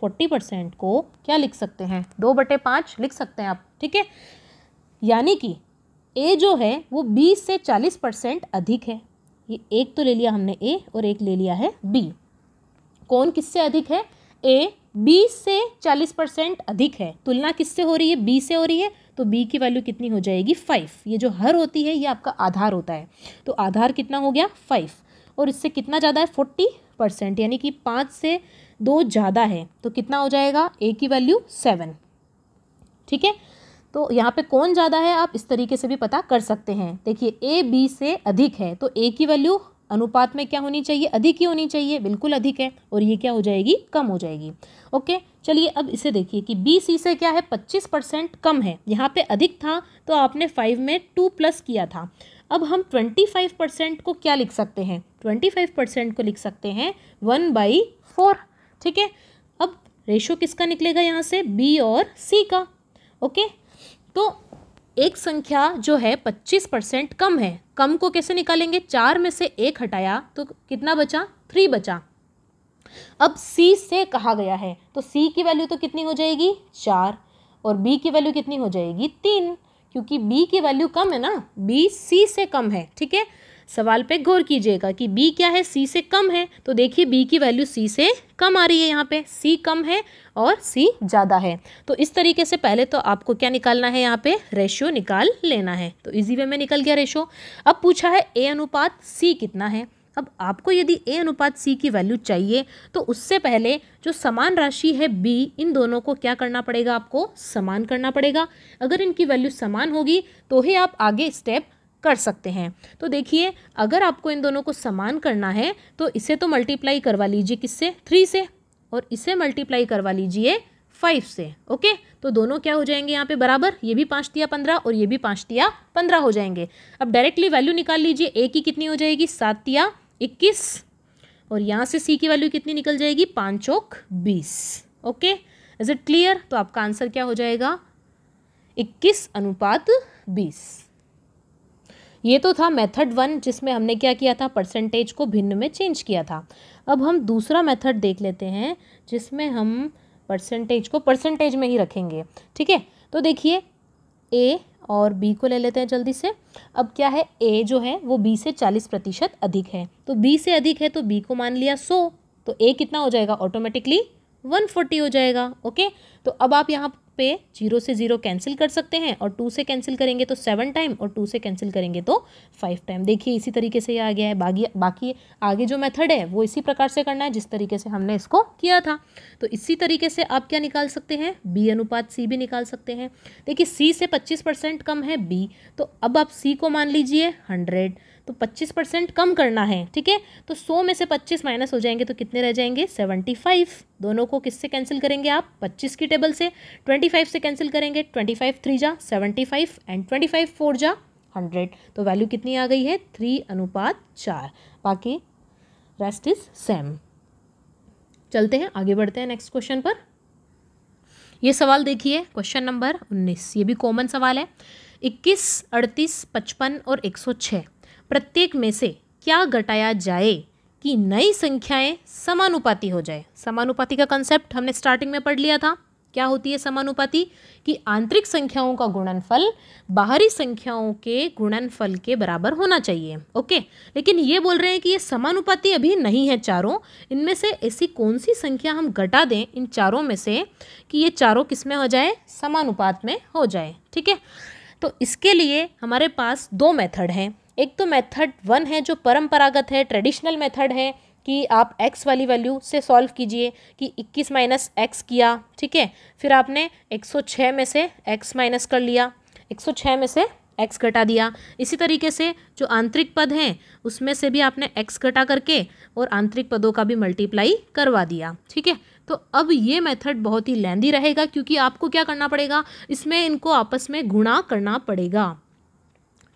40% को क्या लिख सकते हैं, 2/5 लिख सकते हैं आप, ठीक है। यानी कि ए जो है वो बी से 40% अधिक है। ये एक तो ले लिया हमने ए और एक ले लिया है बी। कौन किससे अधिक है, ए B से 40% अधिक है, तुलना किससे हो रही है? B से हो रही है, तो B की वैल्यू कितनी हो जाएगी? 5। ये जो हर होती है ये आपका आधार होता है, तो आधार कितना हो गया? 5। और इससे कितना ज़्यादा है? 40%, यानी कि 5 से 2 ज़्यादा है, तो कितना हो जाएगा? A की वैल्यू 7। ठीक है, तो यहाँ पे कौन ज़्यादा है आप इस तरीके से भी पता कर सकते हैं। देखिए A B से अधिक है, तो A की वैल्यू अनुपात में क्या होनी चाहिए? अधिक ही होनी चाहिए, बिल्कुल अधिक है, और ये क्या हो जाएगी? कम हो जाएगी। ओके, चलिए अब इसे देखिए कि B C से क्या है? 25% कम है। यहाँ पे अधिक था तो आपने 5 में 2 प्लस किया था। अब हम 25% को क्या लिख सकते हैं? 25% को लिख सकते हैं 1/4। ठीक है, अब रेशो किसका निकलेगा यहाँ से? B और C का। ओके, तो एक संख्या जो है 25% कम है, कम को कैसे निकालेंगे? 4 में से 1 हटाया तो कितना बचा? 3 बचा। अब C से कहा गया है, तो C की वैल्यू तो कितनी हो जाएगी? 4, और B की वैल्यू कितनी हो जाएगी? 3, क्योंकि B की वैल्यू कम है ना, B C से कम है। ठीक है, सवाल पे गौर कीजिएगा कि B क्या है? C से कम है, तो देखिए B की वैल्यू C से कम आ रही है, यहाँ पे C कम है और C ज़्यादा है। तो इस तरीके से पहले तो आपको क्या निकालना है? यहाँ पे रेशियो निकाल लेना है। तो इजी वे में निकल गया रेशियो। अब पूछा है A अनुपात C कितना है। अब आपको यदि A अनुपात C की वैल्यू चाहिए तो उससे पहले जो समान राशि है B, इन दोनों को क्या करना पड़ेगा? आपको समान करना पड़ेगा। अगर इनकी वैल्यू समान होगी तो ही आप आगे स्टेप कर सकते हैं। तो देखिए, अगर आपको इन दोनों को समान करना है तो इसे तो मल्टीप्लाई करवा लीजिए किससे? 3 से, और इसे मल्टीप्लाई करवा लीजिए 5 से। ओके, तो दोनों क्या हो जाएंगे यहाँ पे? बराबर। ये भी 5 तिया 15 और ये भी 5 तिया 15 हो जाएंगे। अब डायरेक्टली वैल्यू निकाल लीजिए। A की कितनी हो जाएगी? 7 तिया 21, और यहाँ से C की वैल्यू कितनी निकल जाएगी? 5 चौक 20। Okay, is it clear? तो आपका आंसर क्या हो जाएगा? 21:20। ये तो था मेथड 1, जिसमें हमने क्या किया था? परसेंटेज को भिन्न में चेंज किया था। अब हम दूसरा मेथड देख लेते हैं जिसमें हम परसेंटेज को परसेंटेज में ही रखेंगे। ठीक है, तो देखिए A और B को ले लेते हैं जल्दी से। अब क्या है? A जो है वो B से 40% अधिक है, तो B से अधिक है तो B को मान लिया 100, तो A कितना हो जाएगा? ऑटोमेटिकली 140 हो जाएगा। ओके, तो अब आप यहाँ पे 0 से 0 कैंसिल कर सकते हैं, और 2 से कैंसिल करेंगे तो 7 टाइम, और 2 से कैंसिल करेंगे तो 5 टाइम। देखिए इसी तरीके से ये आ गया है। बाकी आगे जो मेथड है वो इसी प्रकार से करना है जिस तरीके से हमने इसको किया था। तो इसी तरीके से आप क्या निकाल सकते हैं? B अनुपात C भी निकाल सकते हैं। देखिए C से 25% कम है B, तो अब आप C को मान लीजिए 100, तो 25% कम करना है। ठीक है, तो 100 में से 25 माइनस हो जाएंगे तो कितने रह जाएंगे? 75। दोनों को किससे कैंसिल करेंगे आप? 25 की टेबल से। 25 से कैंसिल करेंगे, 25 3 जा 75 एंड 25 4 जा 100, तो वैल्यू कितनी आ गई है? 3:4। बाकी रेस्ट इज सेम। चलते हैं आगे, बढ़ते हैं नेक्स्ट क्वेश्चन पर। ये सवाल देखिए, क्वेश्चन नंबर 19, ये भी कॉमन सवाल है। 21, 38, 55 और 106 प्रत्येक में से क्या घटाया जाए कि नई संख्याएं समानुपाती हो जाए? समानुपाती का कंसेप्ट हमने स्टार्टिंग में पढ़ लिया था। क्या होती है समानुपाती? कि आंतरिक संख्याओं का गुणनफल बाहरी संख्याओं के गुणनफल के बराबर होना चाहिए। ओके, लेकिन ये बोल रहे हैं कि ये समानुपाती अभी नहीं है चारों। इनमें से ऐसी कौन सी संख्या हम घटा दें इन चारों में से कि ये चारों किस में हो जाए? समानुपात में हो जाए। ठीक है, तो इसके लिए हमारे पास 2 मेथड हैं। एक तो मेथड 1 है जो परंपरागत है, ट्रेडिशनल मेथड है, कि आप x वाली वैल्यू से सॉल्व कीजिए कि 21 माइनस x किया। ठीक है, फिर आपने 106 में से x माइनस कर लिया, 106 में से x घटा दिया। इसी तरीके से जो आंतरिक पद हैं उसमें से भी आपने x घटा करके और आंतरिक पदों का भी मल्टीप्लाई करवा दिया। ठीक है, तो अब ये मेथड बहुत ही लेंदी रहेगा क्योंकि आपको क्या करना पड़ेगा? इसमें इनको आपस में गुणा करना पड़ेगा।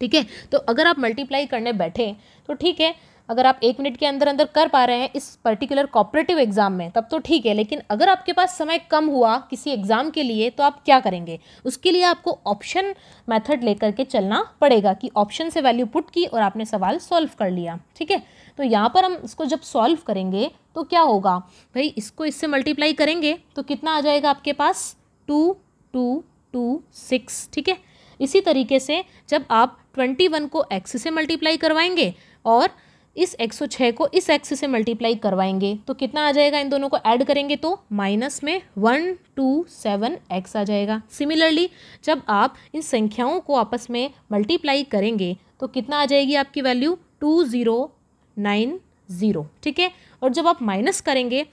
ठीक है, तो अगर आप मल्टीप्लाई करने बैठे तो ठीक है, अगर आप 1 मिनट के अंदर अंदर कर पा रहे हैं इस पर्टिकुलर कॉपरेटिव एग्जाम में तब तो ठीक है, लेकिन अगर आपके पास समय कम हुआ किसी एग्जाम के लिए तो आप क्या करेंगे? उसके लिए आपको ऑप्शन मेथड लेकर के चलना पड़ेगा कि ऑप्शन से वैल्यू पुट की और आपने सवाल सॉल्व कर लिया। ठीक है, तो यहाँ पर हम इसको जब सॉल्व करेंगे तो क्या होगा भाई? इसको इससे मल्टीप्लाई करेंगे तो कितना आ जाएगा आपके पास? 2 2 2 6। ठीक है, इसी तरीके से जब आप 21 को x से मल्टीप्लाई करवाएंगे और इस 106 को इस एक्स से मल्टीप्लाई करवाएंगे तो कितना आ जाएगा, इन दोनों को ऐड करेंगे तो माइनस में 127x आ जाएगा। सिमिलरली जब आप इन संख्याओं को आपस में मल्टीप्लाई करेंगे तो कितना आ जाएगी आपकी वैल्यू 2090, ठीक है। और जब आप माइनस करेंगे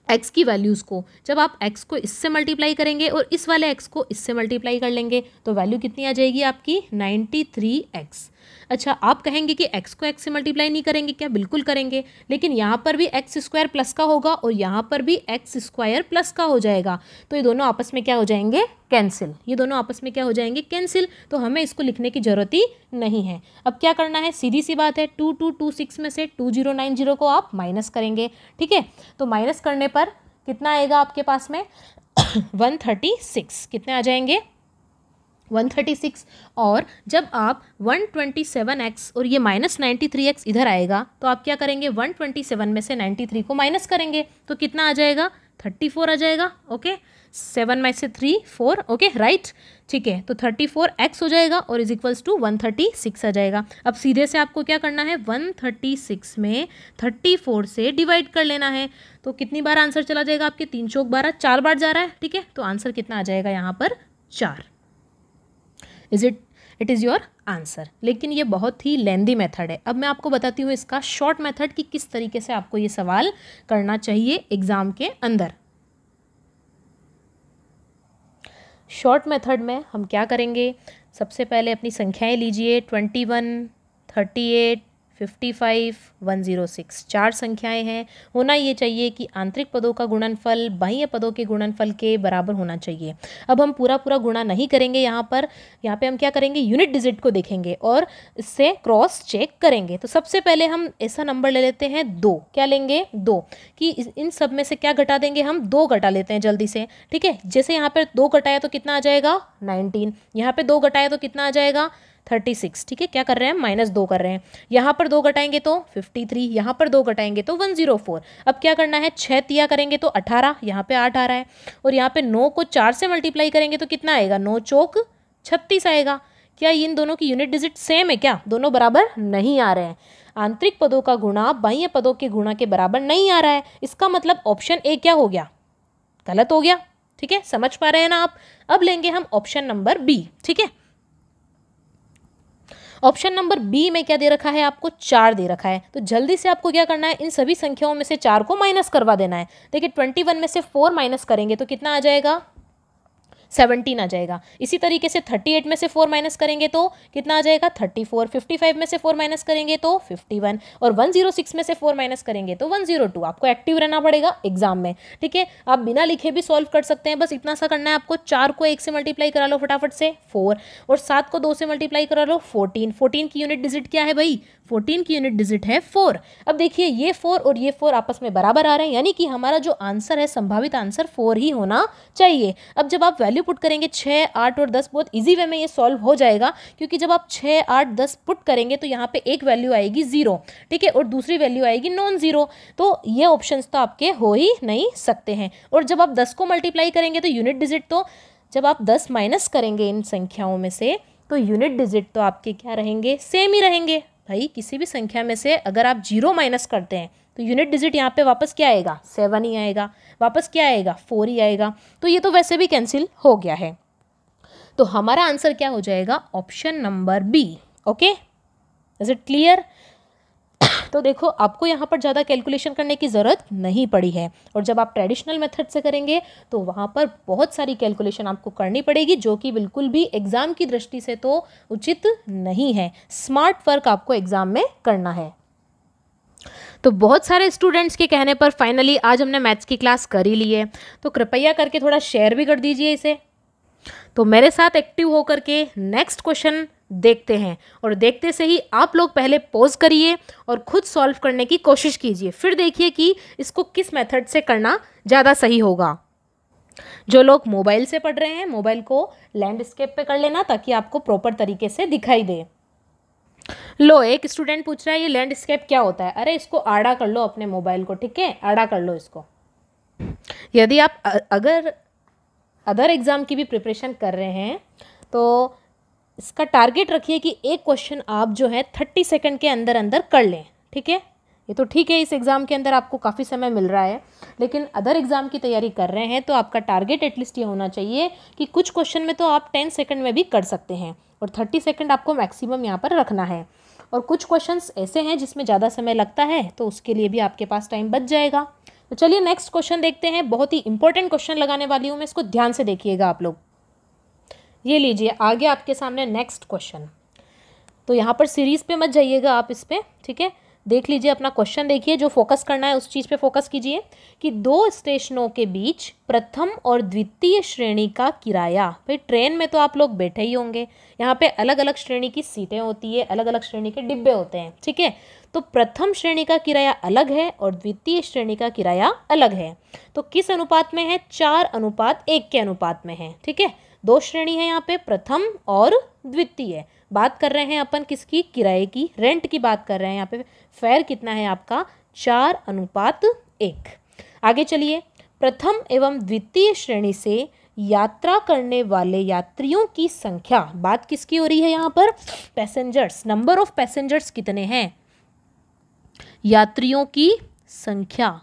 x की वैल्यूज़ को, जब आप x को इससे मल्टीप्लाई करेंगे और इस वाले x को इससे मल्टीप्लाई कर लेंगे तो वैल्यू कितनी आ जाएगी आपकी 93x। अच्छा, आप कहेंगे कि x को x से मल्टीप्लाई नहीं करेंगे क्या? बिल्कुल करेंगे, लेकिन यहाँ पर भी x स्क्वायर प्लस का होगा और यहाँ पर भी x स्क्वायर प्लस का हो जाएगा, तो ये दोनों आपस में क्या हो जाएंगे? कैंसिल। ये दोनों आपस में क्या हो जाएंगे? कैंसिल। तो हमें इसको लिखने की ज़रूरत ही नहीं है। अब क्या करना है, सीधी सी बात है, 2226 में से 2090 को आप माइनस करेंगे, ठीक है। तो माइनस करने पर कितना आएगा आपके पास में 136, कितने आ जाएंगे 136। और जब आप 127x और ये -93x इधर आएगा तो आप क्या करेंगे, 127 में से 93 को माइनस करेंगे तो कितना आ जाएगा, 34 आ जाएगा। ओके, 7 में से 3 4, ओके राइट, ठीक है। तो 34x हो जाएगा और इज इक्वल्स टू 136 आ जाएगा। अब सीधे से आपको क्या करना है, 136 में 34 से डिवाइड कर लेना है। तो कितनी बार आंसर चला जाएगा आपके, 3 चौक 12, 4 बार जा रहा है, ठीक है। तो आंसर कितना आ जाएगा यहाँ पर 4। It is your answer. लेकिन ये बहुत ही लेंदी मेथड है। अब मैं आपको बताती हूँ इसका शॉर्ट मेथड कि किस तरीके से आपको ये सवाल करना चाहिए एग्ज़ाम के अंदर। शॉर्ट मेथड में हम क्या करेंगे, सबसे पहले अपनी संख्याएं लीजिए, 21, 38, 55, 106, 4 संख्याएं हैं। होना ये चाहिए कि आंतरिक पदों का गुणनफल बाह्य पदों के गुणनफल के बराबर होना चाहिए। अब हम पूरा गुणा नहीं करेंगे यहाँ पे हम क्या करेंगे, यूनिट डिजिट को देखेंगे और इससे क्रॉस चेक करेंगे। तो सबसे पहले हम ऐसा नंबर ले लेते हैं 2, क्या लेंगे 2, कि इन सब में से क्या घटा देंगे हम, 2 घटा लेते हैं जल्दी से, ठीक है। जैसे यहाँ पर 2 घटाया तो कितना आ जाएगा 19, यहाँ पे 2 घटाया तो कितना आ जाएगा 36, ठीक है। क्या कर रहे हैं, -2 कर रहे हैं। यहाँ पर 2 घटाएंगे तो 53, यहाँ पर 2 घटाएंगे तो 104। अब क्या करना है, 6 तिया करेंगे तो 18, यहाँ पे 8 आ रहा है, और यहाँ पे 9 को 4 से मल्टीप्लाई करेंगे तो कितना आएगा, 9 चौक 36 आएगा। क्या इन दोनों की यूनिट डिजिट सेम है क्या, दोनों बराबर नहीं आ रहे हैं। आंतरिक पदों का गुणा बाह्य पदों के गुणा के बराबर नहीं आ रहा है, इसका मतलब ऑप्शन ए क्या हो गया, गलत हो गया, ठीक है। समझ पा रहे हैं ना आप। अब लेंगे हम ऑप्शन नंबर बी, ठीक है। ऑप्शन नंबर बी में क्या दे रखा है आपको, 4 दे रखा है। तो जल्दी से आपको क्या करना है, इन सभी संख्याओं में से 4 को माइनस करवा देना है। देखिए 21 में से 4 माइनस करेंगे तो कितना आ जाएगा, 17 आ जाएगा। इसी तरीके से 38 में से 4 माइनस करेंगे तो कितना आ जाएगा 34, 55 में से 4 माइनस करेंगे तो 51, और 106 में से 4 माइनस करेंगे तो 102। आपको एक्टिव रहना पड़ेगा एग्जाम में, ठीक है। आप बिना लिखे भी सॉल्व कर सकते हैं, बस इतना सा करना है आपको। 4 को 1 से मल्टीप्लाई करा लो फटाफट से 4, और 7 को 2 से मल्टीप्लाई करा लो 14। 14 की यूनिट डिजिट क्या है भाई, 14 की यूनिट डिजिट है 4। अब देखिए ये 4 और ये 4 आपस में बराबर आ रहे हैं, यानी कि हमारा जो आंसर है, संभावित आंसर 4 ही होना चाहिए। अब जब आप वैल्यू पुट करेंगे 6, 8 और 10, बहुत इजी वे में ये सॉल्व हो जाएगा, क्योंकि जब आप 6, 8, 10 पुट करेंगे तो यहाँ पे एक वैल्यू आएगी 0, ठीक है, और दूसरी वैल्यू आएगी नॉन जीरो। तो ये ऑप्शंस तो आपके हो ही नहीं सकते हैं। और जब आप 10 को मल्टीप्लाई करेंगे तो यूनिट डिजिट, तो जब आप 10 माइनस करेंगे इन संख्याओं में से तो यूनिट डिजिट तो आपके क्या रहेंगे, सेम ही रहेंगे। भाई किसी भी संख्या में से अगर आप 0 माइनस करते हैं तो यूनिट डिजिट यहाँ पे वापस क्या आएगा, 7 ही आएगा, वापस क्या आएगा 4 ही आएगा। तो ये तो वैसे भी कैंसिल हो गया है। तो हमारा आंसर क्या हो जाएगा, option number B. Okay, is it clear. तो देखो आपको यहाँ पर ज़्यादा कैलकुलेशन करने की ज़रूरत नहीं पड़ी है, और जब आप ट्रेडिशनल मेथड से करेंगे तो वहाँ पर बहुत सारी कैलकुलेशन आपको करनी पड़ेगी, जो कि बिल्कुल भी एग्ज़ाम की दृष्टि से तो उचित नहीं है। स्मार्ट वर्क आपको एग्ज़ाम में करना है। तो बहुत सारे स्टूडेंट्स के कहने पर फाइनली आज हमने मैथ्स की क्लास कर ही ली है, तो कृपया करके थोड़ा शेयर भी कर दीजिए इसे। तो मेरे साथ एक्टिव होकर के नेक्स्ट क्वेश्चन देखते हैं, और देखते से ही आप लोग पहले पॉज करिए और खुद सॉल्व करने की कोशिश कीजिए, फिर देखिए कि इसको किस मेथड से करना ज़्यादा सही होगा। जो लोग मोबाइल से पढ़ रहे हैं, मोबाइल को लैंडस्केप पे कर लेना ताकि आपको प्रॉपर तरीके से दिखाई दे। लो, एक स्टूडेंट पूछ रहा है ये लैंडस्केप क्या होता है। अरे इसको आड़ा कर लो अपने मोबाइल को, ठीक है, आड़ा कर लो इसको। यदि आप अगर अदर एग्ज़ाम की भी प्रिपरेशन कर रहे हैं तो इसका टारगेट रखिए कि एक क्वेश्चन आप जो है 30 सेकंड के अंदर अंदर कर लें, ठीक है। ये तो ठीक है, इस एग्ज़ाम के अंदर आपको काफ़ी समय मिल रहा है, लेकिन अदर एग्ज़ाम की तैयारी कर रहे हैं तो आपका टारगेट एटलीस्ट ये होना चाहिए कि कुछ क्वेश्चन में तो आप 10 सेकंड में भी कर सकते हैं और 30 सेकंड आपको मैक्सिमम यहाँ पर रखना है। और कुछ क्वेश्चंस ऐसे हैं जिसमें ज़्यादा समय लगता है तो उसके लिए भी आपके पास टाइम बच जाएगा। तो चलिए नेक्स्ट क्वेश्चन देखते हैं। बहुत ही इंपॉर्टेंट क्वेश्चन लगाने वाली हूँ मैं, इसको ध्यान से देखिएगा आप लोग। ये लीजिए आगे आपके सामने नेक्स्ट क्वेश्चन। तो यहाँ पर सीरीज़ पे मत जाइएगा आप, इस पर, ठीक है। देख लीजिए अपना क्वेश्चन, देखिए जो फोकस करना है उस चीज़ पे फोकस कीजिए कि दो स्टेशनों के बीच प्रथम और द्वितीय श्रेणी का किराया। भाई ट्रेन में तो आप लोग बैठे ही होंगे, यहाँ पे अलग अलग श्रेणी की सीटें होती है, अलग अलग श्रेणी के डिब्बे होते हैं, ठीक है। तो प्रथम श्रेणी का किराया अलग है और द्वितीय श्रेणी का किराया अलग है। तो किस अनुपात में है? 4:1 के अनुपात में है, ठीक है। दो श्रेणी है यहाँ पे, प्रथम और द्वितीय। बात कर रहे हैं अपन किसकी? किराए की, रेंट की बात कर रहे हैं। यहाँ पे फेयर कितना है आपका? 4:1। आगे चलिए, प्रथम एवं द्वितीय श्रेणी से यात्रा करने वाले यात्रियों की संख्या, बात किसकी हो रही है यहाँ पर? पैसेंजर्स, नंबर ऑफ पैसेंजर्स कितने हैं? यात्रियों की संख्या।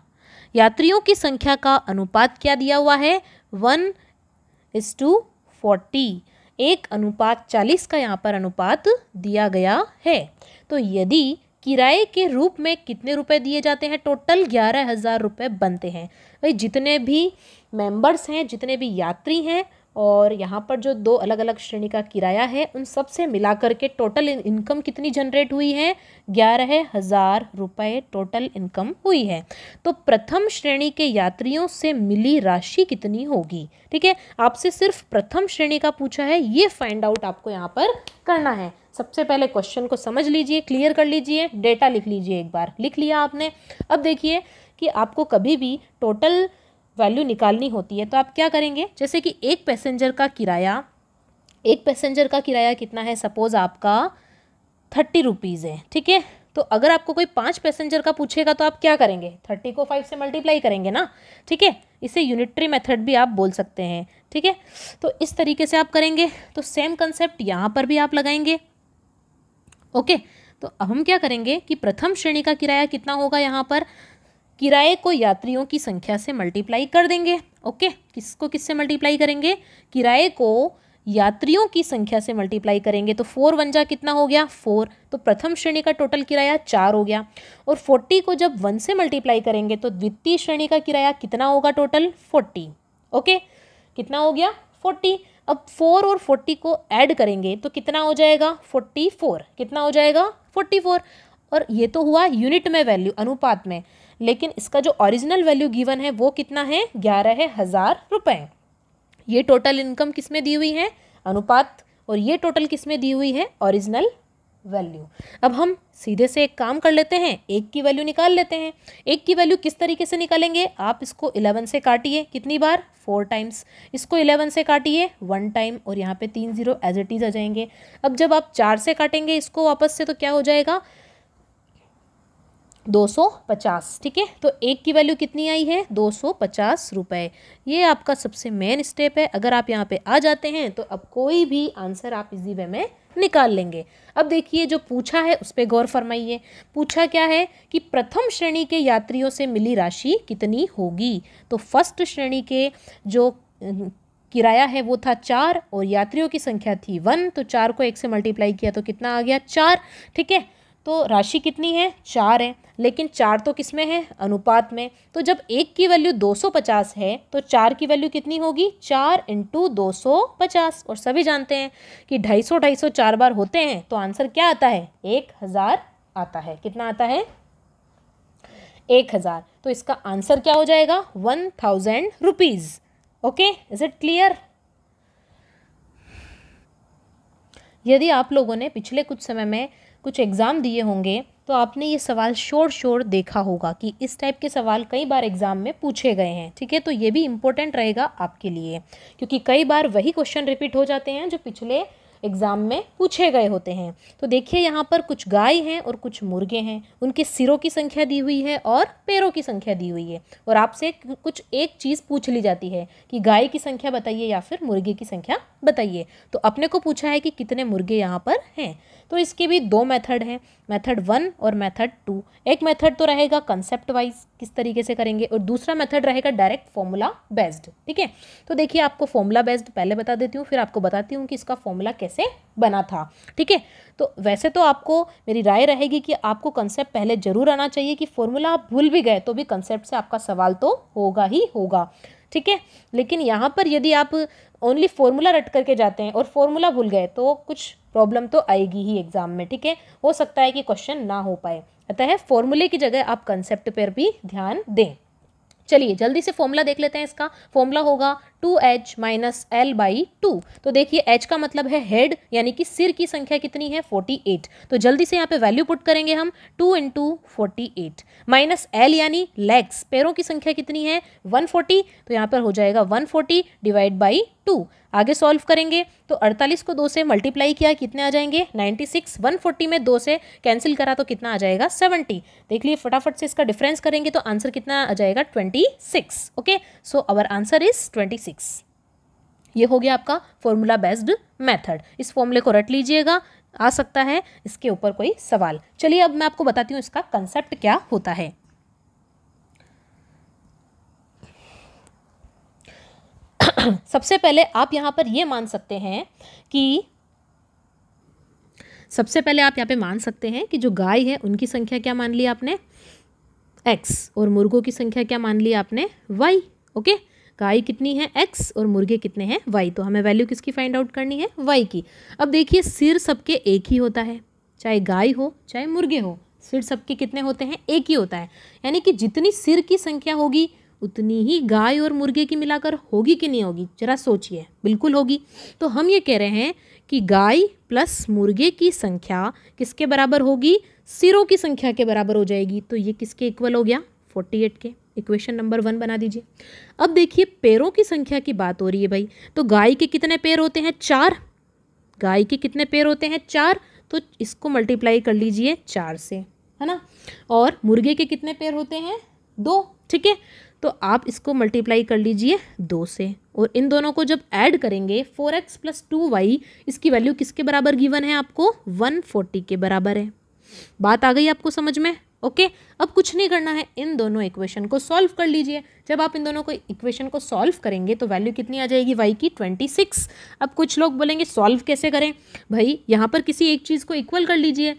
यात्रियों की संख्या का अनुपात क्या दिया हुआ है? 1:40, 1:40 का यहाँ पर अनुपात दिया गया है। तो यदि किराए के रूप में कितने रुपए दिए जाते हैं? टोटल 11,000 रुपये बनते हैं। भाई जितने भी मेंबर्स हैं, जितने भी यात्री हैं और यहाँ पर जो दो अलग अलग श्रेणी का किराया है, उन सब से मिलाकर के टोटल इनकम कितनी जनरेट हुई है? 11,000 रुपये टोटल इनकम हुई है। तो प्रथम श्रेणी के यात्रियों से मिली राशि कितनी होगी? ठीक है, आपसे सिर्फ प्रथम श्रेणी का पूछा है, ये फाइंड आउट आपको यहाँ पर करना है। सबसे पहले क्वेश्चन को समझ लीजिए, क्लियर कर लीजिए, डेटा लिख लीजिए। एक बार लिख लिया आपने। अब देखिए कि आपको कभी भी टोटल वैल्यू निकालनी होती है तो आप क्या करेंगे? जैसे कि एक पैसेंजर का किराया कितना है? सपोज आपका 30 रुपीज़ है, ठीक है। तो अगर आपको कोई 5 पैसेंजर का पूछेगा तो आप क्या करेंगे? 30 को 5 से मल्टीप्लाई करेंगे ना, ठीक है। इसे यूनिटरी मेथड भी आप बोल सकते हैं, ठीक है। तो इस तरीके से आप करेंगे। तो सेम कंसेप्ट यहाँ पर भी आप लगाएंगे, ओके। तो अब हम क्या करेंगे कि प्रथम श्रेणी का किराया कितना होगा? यहाँ पर किराए को यात्रियों की संख्या से मल्टीप्लाई कर देंगे, ओके। किसको किससे मल्टीप्लाई करेंगे? किराए को यात्रियों की संख्या से मल्टीप्लाई करेंगे। तो 4 1 जा कितना हो गया? 4। तो प्रथम श्रेणी का टोटल किराया 4 हो गया। और 40 को जब 1 से मल्टीप्लाई करेंगे तो द्वितीय श्रेणी का किराया कितना होगा? Total 40, okay. कितना हो गया? 40। अब 4 और 40 को ऐड करेंगे तो कितना हो जाएगा? 44। कितना हो जाएगा? 44। और ये तो हुआ यूनिट में वैल्यू, अनुपात में, लेकिन इसका जो ओरिजिनल वैल्यू गिवन है वो कितना है? 11,000 रुपये। ये टोटल इनकम किस में दी हुई है? अनुपात। और ये टोटल किस में दी हुई है? Original value. अब हम सीधे से एक काम कर लेते हैं, एक की वैल्यू निकाल लेते हैं। एक की वैल्यू किस तरीके से निकालेंगे? आप इसको 11 से काटिए, कितनी बार? 4 टाइम्स। इसको 11 से काटिए 1 टाइम, और यहाँ पे 3 0 एज इट इज आ जाएंगे। अब जब आप 4 से काटेंगे इसको वापस से तो क्या हो जाएगा? 250, ठीक है। तो एक की वैल्यू कितनी आई है? 250 रुपये। ये आपका सबसे मेन स्टेप है। अगर आप यहाँ पे आ जाते हैं तो अब कोई भी आंसर आप इजी वे में निकाल लेंगे। अब देखिए जो पूछा है उस पर गौर फरमाइए। पूछा क्या है कि प्रथम श्रेणी के यात्रियों से मिली राशि कितनी होगी। तो फर्स्ट श्रेणी के जो किराया है वो था 4 और यात्रियों की संख्या थी 1। तो 4 को 1 से मल्टीप्लाई किया तो कितना आ गया? 4, ठीक है। तो राशि कितनी है? 4 है, लेकिन 4 तो किस में है? अनुपात में। तो जब एक की वैल्यू 250 है तो 4 की वैल्यू कितनी होगी? 4 × 250। और सभी जानते हैं कि 250 4 बार होते हैं तो आंसर क्या आता है? 1000 आता है। कितना आता है? 1000। तो इसका आंसर क्या हो जाएगा? 1000 rupees, okay. Is it clear? यदि आप लोगों ने पिछले कुछ समय में कुछ एग्ज़ाम दिए होंगे तो आपने ये सवाल शोर देखा होगा कि इस टाइप के सवाल कई बार एग्ज़ाम में पूछे गए हैं, ठीक है। तो ये भी इम्पोर्टेंट रहेगा आपके लिए, क्योंकि कई बार वही क्वेश्चन रिपीट हो जाते हैं जो पिछले एग्ज़ाम में पूछे गए होते हैं। तो देखिए यहाँ पर कुछ गाय हैं और कुछ मुर्गे हैं, उनके सिरों की संख्या दी हुई है और पैरों की संख्या दी हुई है, और आपसे कुछ एक चीज़ पूछ ली जाती है कि गाय की संख्या बताइए या फिर मुर्गे की संख्या बताइए। तो अपने को पूछा है कि कितने मुर्गे यहाँ पर हैं। तो इसके भी दो मेथड हैं, मेथड 1 और मेथड 2। एक मेथड तो रहेगा कंसेप्ट वाइज किस तरीके से करेंगे, और दूसरा मेथड रहेगा डायरेक्ट फॉर्मूला बेस्ड। ठीक है, तो देखिए आपको फॉर्मूला बेस्ड पहले बता देती हूँ, फिर आपको बताती हूँ कि इसका फॉर्मूला कैसे बना था। ठीक है, तो वैसे तो आपको मेरी राय रहेगी कि आपको कंसेप्ट पहले जरूर आना चाहिए, कि फॉर्मूला आप भूल भी गए तो भी कंसेप्ट से आपका सवाल तो होगा ही होगा। ठीक है, लेकिन यहाँ पर यदि आप ओनली फॉर्मूला रट करके जाते हैं और फॉर्मूला भूल गए तो कुछ प्रॉब्लम तो आएगी ही एग्जाम में। ठीक है, हो सकता है कि क्वेश्चन ना हो पाए, अतः फॉर्मूले की जगह आप कंसेप्ट पर भी ध्यान दें। चलिए जल्दी से फॉर्मूला देख लेते हैं। इसका फॉर्मूला होगा 2h माइनस एल बाई 2। तो देखिए h का मतलब है हेड, यानी कि सिर की संख्या कितनी है 48। तो जल्दी से यहाँ पे वैल्यू पुट करेंगे हम, 2 इंटू 48 माइनस एल यानी लेग्स, पैरों की संख्या कितनी है 140। तो यहाँ पर हो जाएगा 140 डिवाइड बाई 2। आगे सॉल्व करेंगे तो 48 को 2 से मल्टीप्लाई किया कितने आ जाएंगे 96। 140 में 2 से कैंसिल करा तो कितना आ जाएगा 70। देख लिए फटाफट से इसका डिफरेंस करेंगे तो आंसर कितना आ जाएगा 26। Okay, so our answer is 26। ये हो गया आपका फॉर्मूला बेस्ड मेथड। इस फॉर्मूले को रट लीजिएगा, आ सकता है इसके ऊपर कोई सवाल। चलिए अब मैं आपको बताती हूँ इसका कंसेप्ट क्या होता है। सबसे पहले आप यहाँ पर ये मान सकते हैं कि जो गाय है उनकी संख्या क्या मान ली आपने x, और मुर्गों की संख्या क्या मान ली आपने y। ओके, गाय कितनी है x और मुर्गे कितने हैं y। तो हमें वैल्यू किसकी फाइंड आउट करनी है y की। अब देखिए सिर सबके एक ही होता है, चाहे गाय हो चाहे मुर्गे हो, सिर सबके कितने होते हैं एक ही होता है। यानी कि जितनी सिर की संख्या होगी उतनी ही गाय और मुर्गे की मिलाकर होगी कि नहीं होगी, जरा सोचिए। बिल्कुल होगी। तो हम ये कह रहे हैं कि गाय प्लस मुर्गे की संख्या किसके बराबर होगी, सिरों की संख्या के बराबर हो जाएगी। तो ये किसके इक्वल हो गया 48 के। इक्वेशन नंबर 1 बना दीजिए। अब देखिए पैरों की संख्या की बात हो रही है भाई, तो गाय के कितने पैर होते हैं 4। गाय के कितने पैर होते हैं 4, तो इसको मल्टीप्लाई कर लीजिए 4 से, है ना। और मुर्गे के कितने पैर होते हैं 2। ठीक है, तो आप इसको मल्टीप्लाई कर लीजिए 2 से, और इन दोनों को जब ऐड करेंगे 4x प्लस 2y, इसकी वैल्यू किसके बराबर गिवन है आपको 140 के बराबर है। बात आ गई आपको समझ में। ओके, अब कुछ नहीं करना है, इन दोनों इक्वेशन को सॉल्व कर लीजिए। जब आप इन दोनों को इक्वेशन को सॉल्व करेंगे तो वैल्यू कितनी आ जाएगी y की 26। अब कुछ लोग बोलेंगे सॉल्व कैसे करें भाई, यहाँ पर किसी एक चीज़ को इक्वल कर लीजिए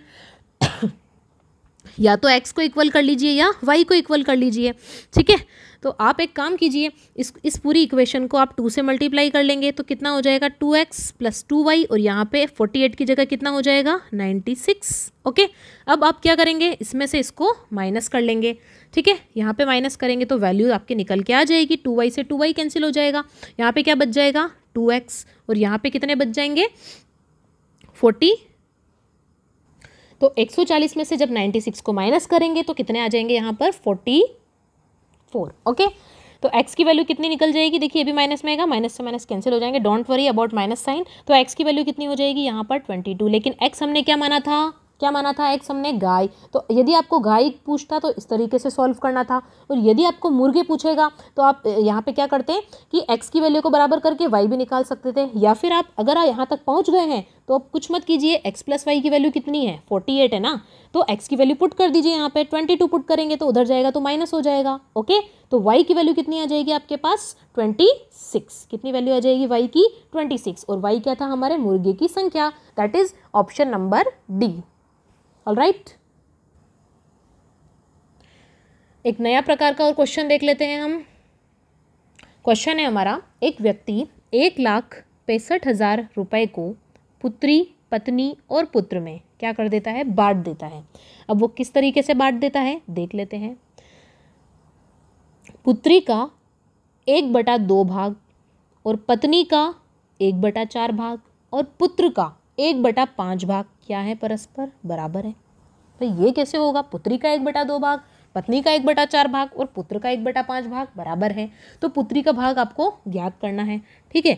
या तो x को इक्वल कर लीजिए या y को इक्वल कर लीजिए। ठीक है, तो आप एक काम कीजिए, इस पूरी इक्वेशन को आप 2 से मल्टीप्लाई कर लेंगे तो कितना हो जाएगा 2x प्लस 2y, और यहाँ पे 48 की जगह कितना हो जाएगा 96। ओके, अब आप क्या करेंगे, इसमें से इसको माइनस कर लेंगे। ठीक है, यहाँ पे माइनस करेंगे तो वैल्यू आपके निकल के आ जाएगी, 2y से 2y कैंसिल हो जाएगा, यहाँ पे क्या बच जाएगा 2x, और यहाँ पे कितने बच जाएंगे 40। तो 140 में से जब 96 को माइनस करेंगे तो कितने आ जाएंगे यहाँ पर 44। ओके, तो x की वैल्यू कितनी निकल जाएगी, देखिए अभी माइनस में आएगा, माइनस से माइनस कैंसिल हो जाएंगे, don't worry about minus sign. तो x की वैल्यू कितनी हो जाएगी यहाँ पर 22। लेकिन x हमने क्या माना था x हमने गाय। तो यदि आपको गाय पूछता तो इस तरीके से सॉल्व करना था, और यदि आपको मुर्गे पूछेगा तो आप यहाँ पे क्या करते हैं कि x की वैल्यू को बराबर करके y भी निकाल सकते थे। या फिर आप अगर यहाँ तक पहुँच गए हैं तो अब कुछ मत कीजिए, x प्लस वाई की वैल्यू कितनी है 48 है ना, तो x की वैल्यू पुट कर दीजिए। यहाँ पे 22 पुट करेंगे तो उधर जाएगा तो माइनस हो जाएगा। ओके, तो y की वैल्यू कितनी आ जाएगी आपके पास 26। कितनी वैल्यू आ जाएगी y की 26, और y क्या था हमारे मुर्गे की संख्या, that is option number D. Alright, एक नया प्रकार का और क्वेश्चन देख लेते हैं हम। क्वेश्चन है हमारा, एक व्यक्ति 1,65,000 रुपए को पुत्री, पत्नी और पुत्र में क्या कर देता है, बांट देता है। अब वो किस तरीके से बांट देता है देख लेते हैं। पुत्री का 1/2 भाग और पत्नी का 1/4 भाग और पुत्र का 1/5 भाग क्या है, परस्पर बराबर है। तो ये कैसे होगा, पुत्री का 1/2 भाग, पत्नी का 1/4 भाग और पुत्र का 1/5 भाग बराबर है। तो पुत्री का भाग आपको ज्ञात करना है। ठीक है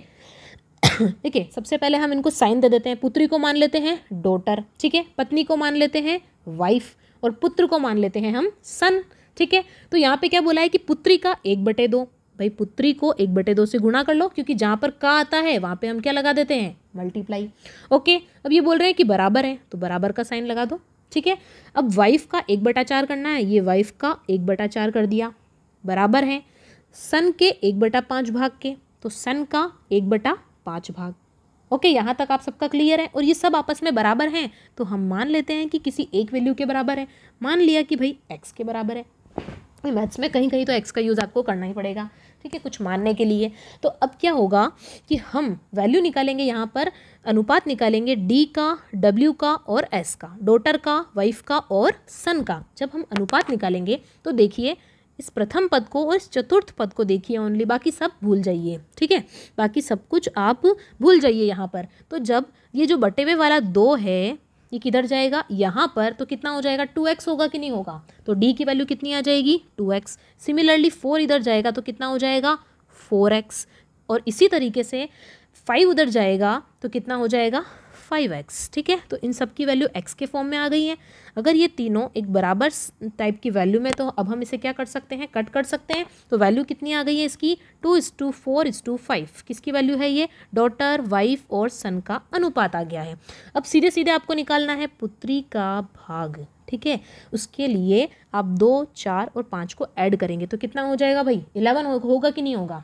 देखिए सबसे पहले हम इनको साइन दे देते हैं। पुत्री को मान लेते हैं डॉटर, ठीक है, पत्नी को मान लेते हैं वाइफ और पुत्र को मान लेते हैं हम सन, ठीक है। तो यहाँ पे क्या बोला है कि पुत्री का 1/2, भाई पुत्री को 1/2 से गुणा कर लो, क्योंकि जहाँ पर का आता है वहाँ पे हम क्या लगा देते हैं, मल्टीप्लाई। ओके, अब ये बोल रहे हैं कि बराबर है तो बराबर का साइन लगा दो, ठीक है। अब वाइफ का 1/4 करना है, ये वाइफ का 1/4 कर दिया, बराबर है सन के 1/5 भाग के, तो सन का 1/5 भाग। ओके, यहाँ तक आप सबका क्लियर है। और ये सब आपस में बराबर हैं तो हम मान लेते हैं कि किसी एक वैल्यू के बराबर है। मान लिया कि भाई एक्स के बराबर है। मैथ्स में कहीं कहीं तो एक्स का यूज़ आपको करना ही पड़ेगा, ठीक है, कुछ मानने के लिए। तो अब क्या होगा कि हम वैल्यू निकालेंगे, यहाँ पर अनुपात निकालेंगे डी का, डब्ल्यू का और एस का, डॉटर का, वाइफ का और सन का। जब हम अनुपात निकालेंगे तो देखिए इस प्रथम पद को और इस चतुर्थ पद को देखिए ओनली, बाकी सब भूल जाइए, ठीक है, बाकी सब कुछ आप भूल जाइए यहाँ पर। तो जब ये जो बटे हुए वाला 2 है ये किधर जाएगा, यहाँ पर, तो कितना हो जाएगा, 2x होगा कि नहीं होगा, तो d की वैल्यू कितनी आ जाएगी, 2x। सिमिलरली 4 इधर जाएगा तो कितना हो जाएगा, 4x। और इसी तरीके से 5 उधर जाएगा तो कितना हो जाएगा, 5x, ठीक है। तो इन सब की वैल्यू x के फॉर्म में आ गई है। अगर ये तीनों एक बराबर टाइप की वैल्यू में, तो अब हम इसे क्या कर सकते हैं, कट कर सकते हैं। तो वैल्यू कितनी आ गई है इसकी, 2:4:5। किसकी वैल्यू है ये, डॉटर, वाइफ और सन का अनुपात आ गया है। अब सीधे सीधे आपको निकालना है पुत्री का भाग, ठीक है। उसके लिए आप 2, 4 और 5 को ऐड करेंगे तो कितना हो जाएगा भाई, 11 होगा कि नहीं होगा,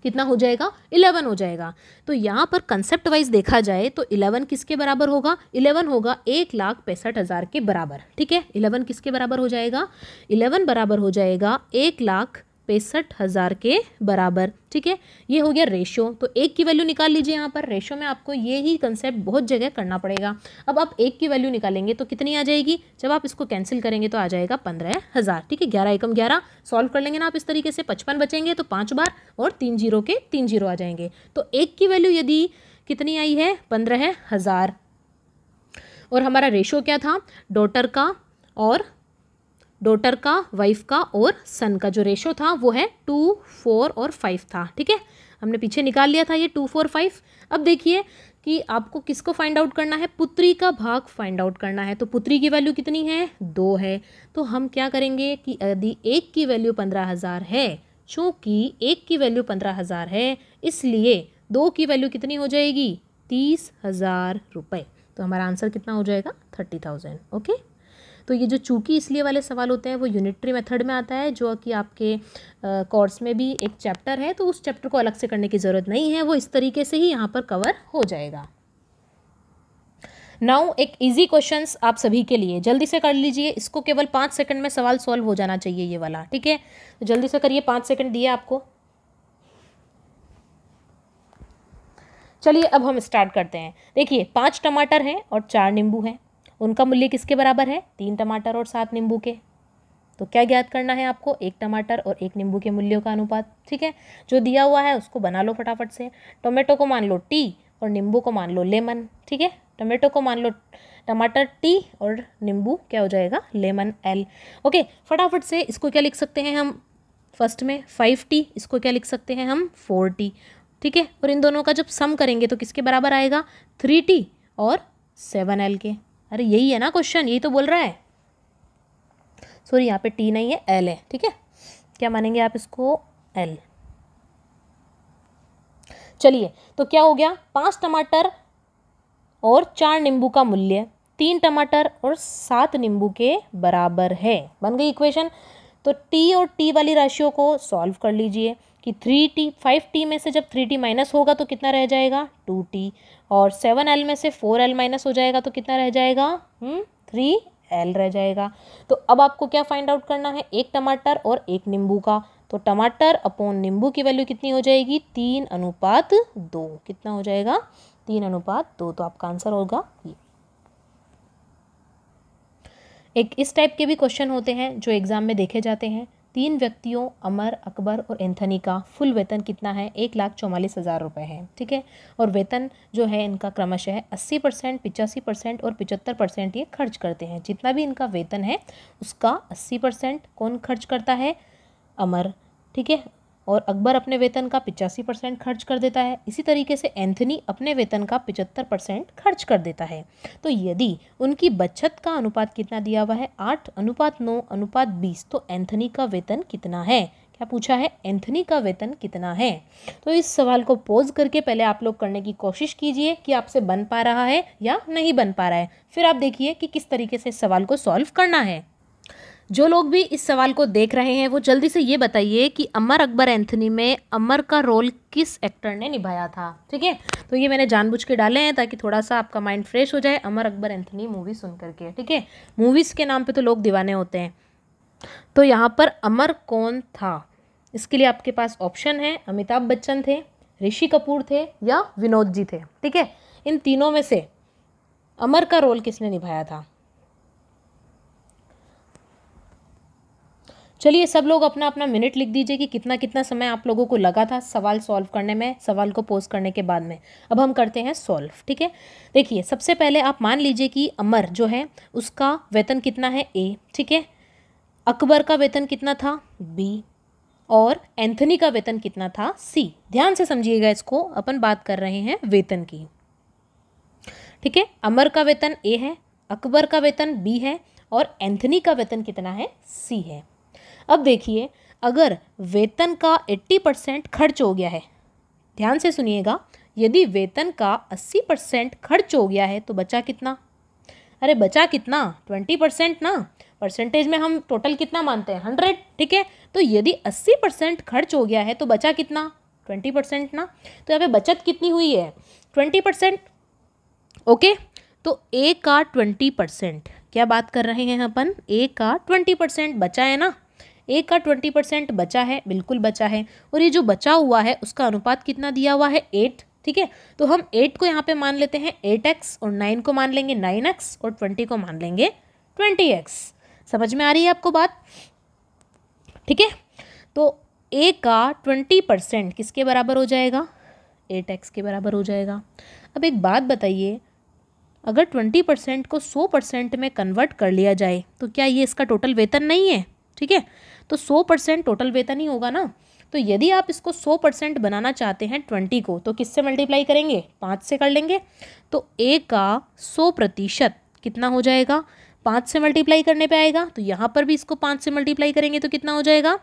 कितना हो जाएगा, 11 हो जाएगा। तो यहाँ पर कंसेप्ट वाइज देखा जाए तो 11 किसके बराबर होगा, 11 होगा 1,65,000 के बराबर, ठीक है। 11 किसके बराबर हो जाएगा, 11 बराबर हो जाएगा 1,65,000 के बराबर, ठीक है। ये हो गया रेशो। तो एक की वैल्यू निकाल लीजिए। यहाँ पर रेशो में आपको ये ही कंसेप्ट बहुत जगह करना पड़ेगा। अब आप एक की वैल्यू निकालेंगे तो कितनी आ जाएगी, जब आप इसको कैंसिल करेंगे तो आ जाएगा 15,000, ठीक है। 11 एकम 11 सॉल्व कर लेंगे ना आप इस तरीके से, 55 बचेंगे तो 5 बार और 3 जीरो के 3 जीरो आ जाएंगे। तो एक की वैल्यू यदि कितनी आई है, 15,000। और हमारा रेशो क्या था, डॉटर का, वाइफ का और सन का जो रेशो था वो है 2, 4 और 5 था, ठीक है। हमने पीछे निकाल लिया था ये 2, 4, 5। अब देखिए कि आपको किसको फाइंड आउट करना है, पुत्री का भाग फाइंड आउट करना है। तो पुत्री की वैल्यू कितनी है, 2 है। तो हम क्या करेंगे कि यदि एक की वैल्यू 15,000 है, चूँकि एक की वैल्यू 15,000 है इसलिए 2 की वैल्यू कितनी हो जाएगी, 30,000 रुपये। तो हमारा आंसर कितना हो जाएगा, 30,000। ओके, तो ये जो चूँकि इसलिए वाले सवाल होते हैं वो यूनिटरी मेथड में आता है, जो कि आपके कोर्स में भी एक चैप्टर है, तो उस चैप्टर को अलग से करने की ज़रूरत नहीं है, वो इस तरीके से ही यहाँ पर कवर हो जाएगा। नाउ एक इजी क्वेश्चंस आप सभी के लिए, जल्दी से कर लीजिए इसको, केवल 5 सेकंड में सवाल सॉल्व हो जाना चाहिए ये वाला, ठीक है। तो जल्दी से करिए, 5 सेकंड दिए आपको। चलिए अब हम स्टार्ट करते हैं। देखिए 5 टमाटर हैं और 4 नींबू हैं, उनका मूल्य किसके बराबर है, 3 टमाटर और 7 नींबू के। तो क्या ज्ञात करना है आपको, 1 टमाटर और 1 नींबू के मूल्यों का अनुपात, ठीक है। जो दिया हुआ है उसको बना लो फटाफट से। टोमेटो को मान लो टी और नींबू को मान लो लेमन, ठीक है। टोमेटो को मान लो टमाटर टी और नींबू क्या हो जाएगा, लेमन एल। ओके, फटाफट से इसको क्या लिख सकते हैं हम, फर्स्ट में 5T, इसको क्या लिख सकते हैं हम, 4T, ठीक है। और इन दोनों का जब सम करेंगे तो किसके बराबर आएगा, 3T और 7L के। अरे यही है ना क्वेश्चन, यही तो बोल रहा है। सॉरी यहाँ पे टी नहीं है, एल है, ठीक है। क्या मानेंगे आप इसको, एल। चलिए तो क्या हो गया, 5 टमाटर और 4 नींबू का मूल्य 3 टमाटर और 7 नींबू के बराबर है। बन गई इक्वेशन। तो टी और टी वाली राशियों को सॉल्व कर लीजिए कि 3T 5T में से जब 3T माइनस होगा तो कितना रह जाएगा, 2T। और 7L में से 4L माइनस हो जाएगा तो कितना रह जाएगा, 3L रह जाएगा। तो अब आपको क्या फाइंड आउट करना है, 1 टमाटर और 1 नींबू का। तो टमाटर अपॉन नींबू की वैल्यू कितनी हो जाएगी, 3:2। कितना हो जाएगा, 3:2। तो आपका आंसर होगा ये। एक इस टाइप के भी क्वेश्चन होते हैं जो एग्जाम में देखे जाते हैं। 3 व्यक्तियों अमर, अकबर और एंथनी का फुल वेतन कितना है, 1,44,000 रुपये है, ठीक है। और वेतन जो है इनका क्रमशः 80%, 85% और 75% ये खर्च करते हैं। जितना भी इनका वेतन है उसका 80% कौन खर्च करता है, अमर, ठीक है। और अकबर अपने वेतन का 85% खर्च कर देता है। इसी तरीके से एंथनी अपने वेतन का 75% खर्च कर देता है। तो यदि उनकी बचत का अनुपात कितना दिया हुआ है 8:9:20, तो एंथनी का वेतन कितना है? क्या पूछा है? एंथनी का वेतन कितना है? तो इस सवाल को पोज करके पहले आप लोग करने की कोशिश कीजिए कि आपसे बन पा रहा है या नहीं बन पा रहा है। फिर आप देखिए कि किस तरीके से इस सवाल को सॉल्व करना है। जो लोग भी इस सवाल को देख रहे हैं वो जल्दी से ये बताइए कि अमर अकबर एंथनी में अमर का रोल किस एक्टर ने निभाया था। ठीक है, तो ये मैंने जानबूझ के डाले हैं ताकि थोड़ा सा आपका माइंड फ्रेश हो जाए अमर अकबर एंथनी मूवी सुन करके। ठीक है, मूवीज़ के नाम पे तो लोग दीवाने होते हैं। तो यहाँ पर अमर कौन था, इसके लिए आपके पास ऑप्शन है, अमिताभ बच्चन थे, ऋषि कपूर थे या विनोद जी थे। ठीक है, इन तीनों में से अमर का रोल किसने निभाया था? चलिए सब लोग अपना अपना मिनट लिख दीजिए कि कितना कितना समय आप लोगों को लगा था सवाल सॉल्व करने में, सवाल को पोस्ट करने के बाद में। अब हम करते हैं सॉल्व। ठीक है, देखिए सबसे पहले आप मान लीजिए कि अमर जो है उसका वेतन कितना है A। ठीक है, अकबर का वेतन कितना था B और एंथनी का वेतन कितना था C। ध्यान से समझिएगा, इसको अपन बात कर रहे हैं वेतन की। ठीक है, अमर का वेतन A है, अकबर का वेतन B है और एंथनी का वेतन कितना है C है। अब देखिए अगर वेतन का 80% खर्च हो गया है, ध्यान से सुनिएगा, यदि वेतन का 80% खर्च हो गया है तो बचा कितना? अरे बचा कितना? 20% ना। परसेंटेज में हम टोटल कितना मानते हैं 100। ठीक है, तो यदि 80% खर्च हो गया है तो बचा कितना? 20% ना। तो यहाँ पे बचत कितनी हुई है? 20%। ओके, तो A का 20%, क्या बात कर रहे हैं अपन? A का 20% बचा है ना। A का 20% बचा है, बिल्कुल बचा है। और ये जो बचा हुआ है उसका अनुपात कितना दिया हुआ है 8। ठीक है, तो हम 8 को यहाँ पे मान लेते हैं 8x और 9 को मान लेंगे 9x और 20 को मान लेंगे 20x। समझ में आ रही है आपको बात? ठीक है, तो A का 20% किसके बराबर हो जाएगा? 8x के बराबर हो जाएगा। अब एक बात बताइए, अगर 20% को 100% में कन्वर्ट कर लिया जाए तो क्या ये इसका टोटल वेतन नहीं है? ठीक है, तो 100% टोटल वेतन ही होगा ना। तो यदि आप इसको 100% बनाना चाहते हैं 20 को, तो किससे मल्टीप्लाई करेंगे? 5 से कर लेंगे। तो A का 100% कितना हो जाएगा? 5 से मल्टीप्लाई करने पे आएगा। तो यहाँ पर भी इसको 5 से मल्टीप्लाई करेंगे तो कितना हो जाएगा?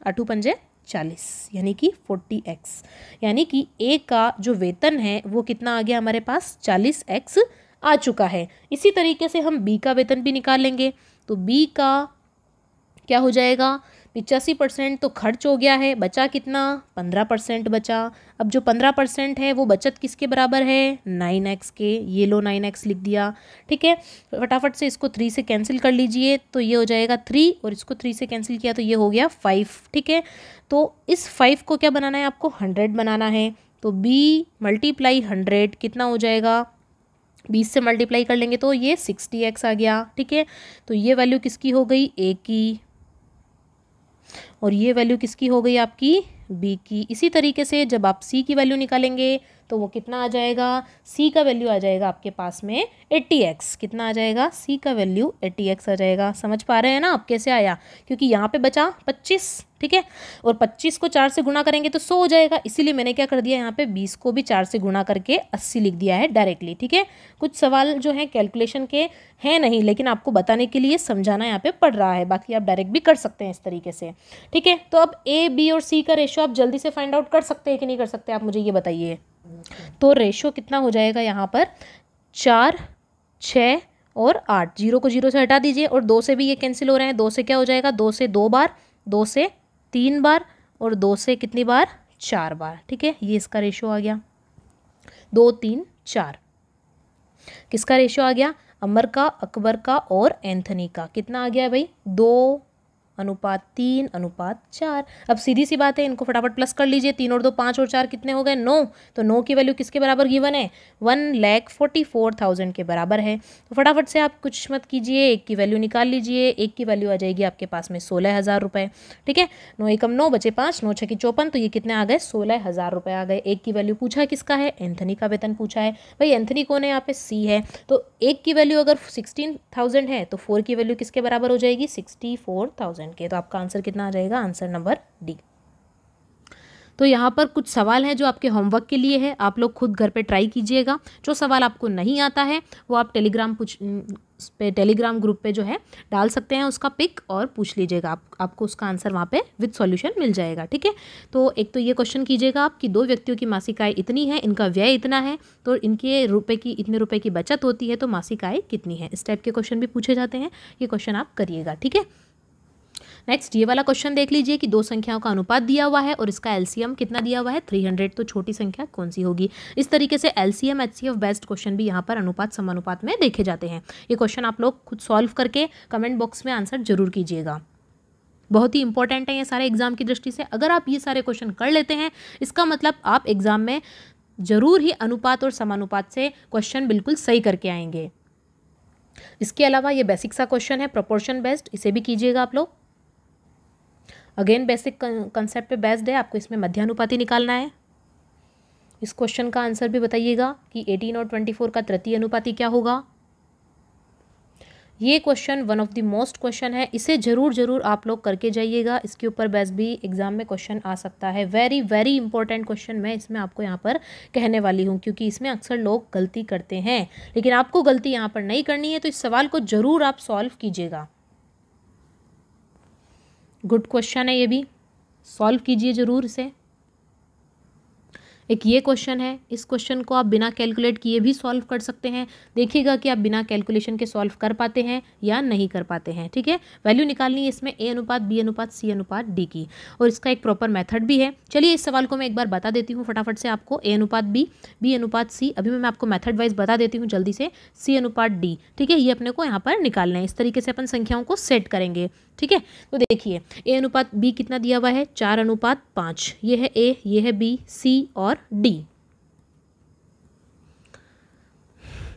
8 पंजे 40, यानी कि 40x। यानी कि A का जो वेतन है वो कितना आ गया हमारे पास? 40x आ चुका है। इसी तरीके से हम B का वेतन भी निकाल लेंगे। तो B का क्या हो जाएगा? 85% तो खर्च हो गया है, बचा कितना? 15% बचा। अब जो 15% है वो बचत किसके बराबर है? 9x के। ये लो 9x लिख दिया। ठीक है, फटाफट से इसको 3 से कैंसिल कर लीजिए, तो ये हो जाएगा 3 और इसको 3 से कैंसिल किया तो ये हो गया 5। ठीक है, तो इस 5 को क्या बनाना है आपको? 100 बनाना है। तो B × 100 कितना हो जाएगा? 20 से मल्टीप्लाई कर लेंगे तो ये 60x आ गया। ठीक है, तो ये वैल्यू किसकी हो गई? A की, और ये वैल्यू किसकी हो गई आपकी? B की। इसी तरीके से जब आप C की वैल्यू निकालेंगे तो वो कितना आ जाएगा? C का वैल्यू आ जाएगा आपके पास में 80x। कितना आ जाएगा? C का वैल्यू 80x आ जाएगा। समझ पा रहे हैं ना आप कैसे आया? क्योंकि यहाँ पे बचा 25। ठीक है, और 25 को 4 से गुणा करेंगे तो 100 हो जाएगा। इसीलिए मैंने क्या कर दिया, यहाँ पे 20 को भी 4 से गुणा करके 80 लिख दिया है डायरेक्टली। ठीक है, कुछ सवाल जो है कैलकुलेशन के हैं नहीं, लेकिन आपको बताने के लिए समझाना यहाँ पे पड़ रहा है, बाकी आप डायरेक्ट भी कर सकते हैं इस तरीके से। ठीक है, तो अब A, B और C का रेशो आप जल्दी से फाइंड आउट कर सकते हैं कि नहीं कर सकते, आप मुझे ये बताइए। तो रेशो कितना हो जाएगा यहाँ पर? 4, 6 और 8। 0 को 0 से हटा दीजिए और 2 से भी ये कैंसिल हो रहे हैं। 2 से क्या हो जाएगा? 2 से 2 बार, 2 से 3 बार और 2 से कितनी बार? 4 बार। ठीक है, ये इसका रेशो आ गया 2, 3, 4। किसका रेशो आ गया? अमर का, अकबर का और एंथनी का। कितना आ गया भाई? 2:3:4। अब सीधी सी बात है, इनको फटाफट प्लस कर लीजिए। 3 और 2 5 और 4 कितने हो गए? 9। तो 9 की वैल्यू किसके बराबर गिवन है? 1,44,000 के बराबर है। तो फटाफट से आप कुछ मत कीजिए, एक की वैल्यू निकाल लीजिए। एक की वैल्यू आ जाएगी आपके पास में 16,000 रुपये। ठीक है, 9 एकम 9 बचे 5, 9 छकी 54, तो ये कितने आ गए? 16,000 रुपये आ गए। एक की वैल्यू पूछा किसका है? एंथनी का वेतन पूछा है। भाई एंथनी कौन है? यहाँ पे C है। तो एक की वैल्यू अगर 16,000 है तो 4 की वैल्यू किसके बराबर हो जाएगी? 64,000 के। तो आपका आंसर कितना आ जाएगा? Answer number D। तो यहाँ पर कुछ सवाल हैं जो आपके होमवर्क के लिए है, आप लोग खुद घर पे ट्राई कीजिएगा। जो सवाल आपको नहीं आता है वो आप टेलीग्राम ग्रुप पे जो है डाल सकते हैं उसका पिक और पूछ लीजिएगा, आपको उसका आंसर वहाँ पे विद सॉल्यूशन मिल जाएगा। ठीक है, तो एक तो ये क्वेश्चन कीजिएगा आप कि 2 व्यक्तियों की मासिक आय इतनी है, इनका व्यय इतना है, तो इनके इतने रुपए की बचत होती है, तो मासिक आय कितनी है। इस टाइप के क्वेश्चन भी पूछे जाते हैं, ये क्वेश्चन आप करिएगा। ठीक है, नेक्स्ट ये वाला क्वेश्चन देख लीजिए कि 2 संख्याओं का अनुपात दिया हुआ है और इसका एलसीएम कितना दिया हुआ है 300, तो छोटी संख्या कौन सी होगी। इस तरीके से एलसीएम एचसीएफ बेस्ड क्वेश्चन भी यहाँ पर अनुपात समानुपात में देखे जाते हैं। ये क्वेश्चन आप लोग खुद सॉल्व करके कमेंट बॉक्स में आंसर जरूर कीजिएगा, बहुत ही इंपॉर्टेंट है ये सारे एग्जाम की दृष्टि से। अगर आप ये सारे क्वेश्चन कर लेते हैं इसका मतलब आप एग्जाम में जरूर ही अनुपात और समानुपात से क्वेश्चन बिल्कुल सही करके आएंगे। इसके अलावा ये बेसिक सा क्वेश्चन है प्रोपोर्शन बेस्ड, इसे भी कीजिएगा आप लोग। अगेन बेसिक कंसेप्ट पे बेस्ड है, आपको इसमें मध्यानुपाती निकालना है। इस क्वेश्चन का आंसर भी बताइएगा कि 18 और 24 का तृतीय अनुपाती क्या होगा। ये question one of the most question है, इसे जरूर आप लोग करके जाइएगा। इसके ऊपर बेस भी एग्जाम में क्वेश्चन आ सकता है। वेरी वेरी इंपॉर्टेंट क्वेश्चन मैं इसमें आपको यहाँ पर कहने वाली हूँ, क्योंकि इसमें अक्सर लोग गलती करते हैं, लेकिन आपको गलती यहाँ पर नहीं करनी है, तो इस सवाल को जरूर आप सॉल्व कीजिएगा। गुड क्वेश्चन है, ये भी सॉल्व कीजिए जरूर इसे। एक ये क्वेश्चन है, इस क्वेश्चन को आप बिना कैलकुलेट किए भी सॉल्व कर सकते हैं। देखिएगा कि आप बिना कैलकुलेशन के सॉल्व कर पाते हैं या नहीं कर पाते हैं। ठीक है, वैल्यू निकालनी है इसमें A अनुपात B अनुपात C अनुपात D की, और इसका एक प्रॉपर मेथड भी है। चलिए इस सवाल को मैं एक बार बता देती हूँ फटाफट से आपको। A अनुपात B, B अनुपात C, अभी मैं आपको मेथड वाइज बता देती हूँ जल्दी से। C अनुपात D, ठीक है, ये अपने को यहाँ पर निकालना है। इस तरीके से अपन संख्याओं को सेट करेंगे। ठीक है, तो देखिए A अनुपात B कितना दिया हुआ है 4 अनुपात 5, ये है A, ये है B, C और D।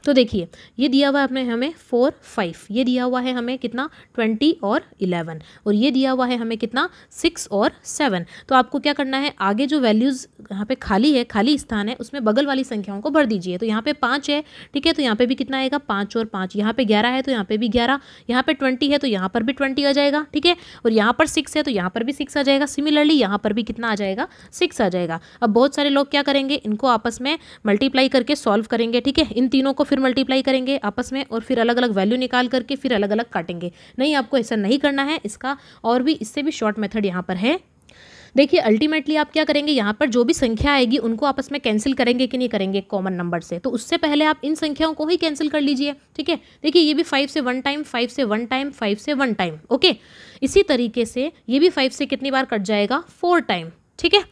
तो देखिए ये दिया हुआ है हमें 4 5, ये दिया हुआ है हमें कितना 20 और 11, और ये दिया हुआ है हमें कितना 6 और 7। तो आपको क्या करना है, आगे जो वैल्यूज़ यहाँ पे खाली है, खाली स्थान है, उसमें बगल वाली संख्याओं को भर दीजिए। तो यहाँ पे 5 है, ठीक है, तो यहाँ पे भी कितना आएगा 5 और 5, यहाँ पे 11 है तो यहाँ पे भी 11, यहाँ पे 20 है तो यहाँ पर भी 20 आ जाएगा। ठीक है, और यहाँ पर 6 है तो यहाँ पर भी 6 आ जाएगा। सिमिलरली यहाँ पर भी कितना आ जाएगा 6 आ जाएगा। अब बहुत सारे लोग क्या करेंगे, इनको आपस में मल्टीप्लाई करके सॉल्व करेंगे। ठीक है, इन तीनों को फिर मल्टीप्लाई करेंगे आपस में और फिर अलग अलग वैल्यू निकाल करके फिर अलग अलग काटेंगे। नहीं, आपको ऐसा नहीं करना है। इसका और भी इससे भी शॉर्ट मेथड यहाँ पर है। देखिए अल्टीमेटली आप क्या करेंगे, यहाँ पर जो भी संख्या आएगी उनको आपस में कैंसिल करेंगे कि नहीं करेंगे कॉमन नंबर से, तो उससे पहले आप इन संख्याओं को ही कैंसिल कर लीजिए। ठीक है, देखिए ये भी 5 से 1 टाइम, 5 से 1 टाइम, 5 से 1 टाइम। ओके, इसी तरीके से ये भी 5 से कितनी बार कट जाएगा 4 टाइम। ठीक है,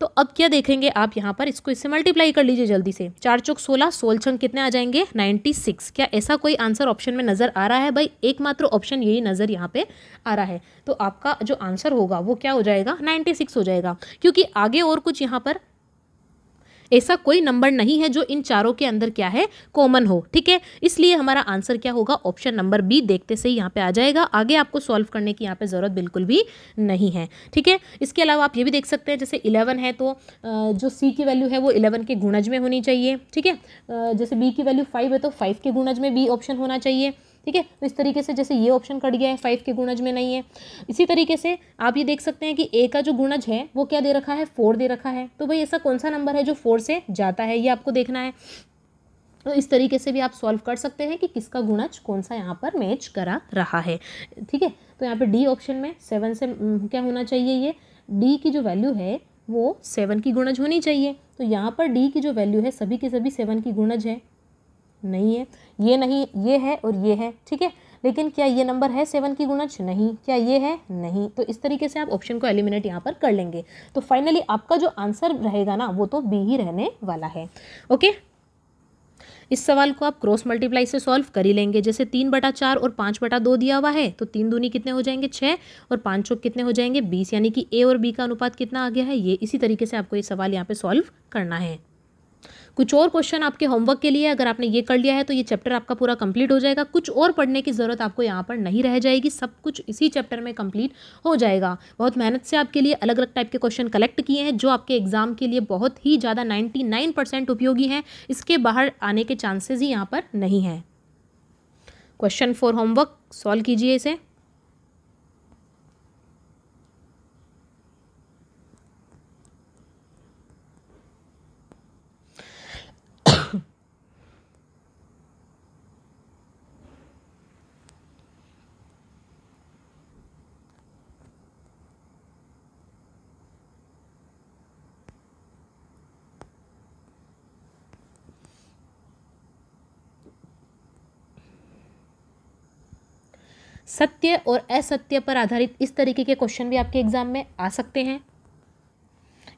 तो अब क्या देखेंगे आप यहाँ पर, इसको इससे मल्टीप्लाई कर लीजिए जल्दी से। 4 चौक 16, 16 छंग कितने आ जाएंगे 96। क्या ऐसा कोई आंसर ऑप्शन में नजर आ रहा है भाई? एकमात्र ऑप्शन यही नजर यहाँ पे आ रहा है। तो आपका जो आंसर होगा वो क्या हो जाएगा 96 हो जाएगा, क्योंकि आगे और कुछ यहाँ पर ऐसा कोई नंबर नहीं है जो इन चारों के अंदर क्या है कॉमन हो। ठीक है, इसलिए हमारा आंसर क्या होगा ऑप्शन नंबर बी देखते से ही यहाँ पे आ जाएगा। आगे आपको सॉल्व करने की यहाँ पे ज़रूरत बिल्कुल भी नहीं है। ठीक है, इसके अलावा आप ये भी देख सकते हैं, जैसे 11 है तो जो सी की वैल्यू है वो 11 के गुणज में होनी चाहिए। ठीक है, जैसे बी की वैल्यू 5 है तो 5 के गुणज में बी ऑप्शन होना चाहिए। ठीक है, तो इस तरीके से जैसे ये ऑप्शन कट गया है 5 के गुणज में नहीं है। इसी तरीके से आप ये देख सकते हैं कि ए का जो गुणज है वो क्या दे रखा है 4 दे रखा है। तो भाई ऐसा कौन सा नंबर है जो 4 से जाता है, ये आपको देखना है। तो इस तरीके से भी आप सॉल्व कर सकते हैं कि किसका गुणज कौन सा यहाँ पर मैच करा रहा है। ठीक है, तो यहाँ पे डी ऑप्शन में 7 से क्या होना चाहिए, ये डी की जो वैल्यू है वो 7 की गुणज होनी चाहिए। तो यहाँ पर डी की जो वैल्यू है सभी के सभी 7 की गुणज है, नहीं है, ये नहीं, ये है और ये है। ठीक है, लेकिन क्या ये नंबर है 7 की गुणज? नहीं। क्या ये है? नहीं। तो इस तरीके से आप ऑप्शन को एलिमिनेट यहाँ पर कर लेंगे। तो फाइनली आपका जो आंसर रहेगा ना वो तो बी ही रहने वाला है। ओके, इस सवाल को आप क्रॉस मल्टीप्लाई से सॉल्व कर ही लेंगे। जैसे 3/4 और 5/2 दिया हुआ है तो 3 दूनी कितने हो जाएंगे 6 और 5 चौक कितने हो जाएंगे 20, यानी कि ए और बी का अनुपात कितना आ गया है ये। इसी तरीके से आपको ये सवाल यहाँ पे सॉल्व करना है। कुछ और क्वेश्चन आपके होमवर्क के लिए, अगर आपने ये कर लिया है तो ये चैप्टर आपका पूरा कंप्लीट हो जाएगा। कुछ और पढ़ने की ज़रूरत आपको यहाँ पर नहीं रह जाएगी, सब कुछ इसी चैप्टर में कंप्लीट हो जाएगा। बहुत मेहनत से आपके लिए अलग अलग टाइप के क्वेश्चन कलेक्ट किए हैं जो आपके एग्जाम के लिए बहुत ही ज़्यादा 99% उपयोगी हैं। इसके बाहर आने के चांसेस ही यहाँ पर नहीं है। क्वेश्चन 4 होमवर्क सॉल्व कीजिए इसे। सत्य और असत्य पर आधारित इस तरीके के क्वेश्चन भी आपके एग्जाम में आ सकते हैं।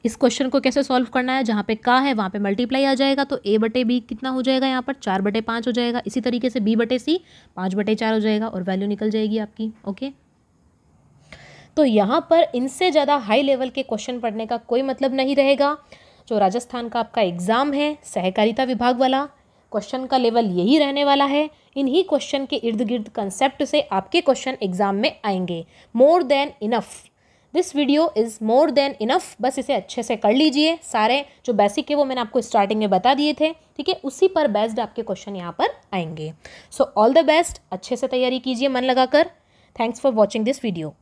इस क्वेश्चन को कैसे सॉल्व करना है, जहाँ पे का है वहाँ पे मल्टीप्लाई आ जाएगा, तो a बटे बी कितना हो जाएगा, यहाँ पर 4/5 हो जाएगा। इसी तरीके से b बटे सी 5/4 हो जाएगा और वैल्यू निकल जाएगी आपकी। ओके, तो यहाँ पर इनसे ज़्यादा हाई लेवल के क्वेश्चन पढ़ने का कोई मतलब नहीं रहेगा। जो राजस्थान का आपका एग्ज़ाम है सहकारिता विभाग वाला, क्वेश्चन का लेवल यही रहने वाला है। इन्हीं क्वेश्चन के इर्द गिर्द कंसेप्ट से आपके क्वेश्चन एग्जाम में आएंगे। More than enough, this video is more than enough. बस इसे अच्छे से कर लीजिए। सारे जो बेसिक है वो मैंने आपको स्टार्टिंग में बता दिए थे, ठीक है, उसी पर बेस्ड आपके क्वेश्चन यहाँ पर आएंगे। सो ऑल द बेस्ट, अच्छे से तैयारी कीजिए मन लगाकर। Thanks for watching this video.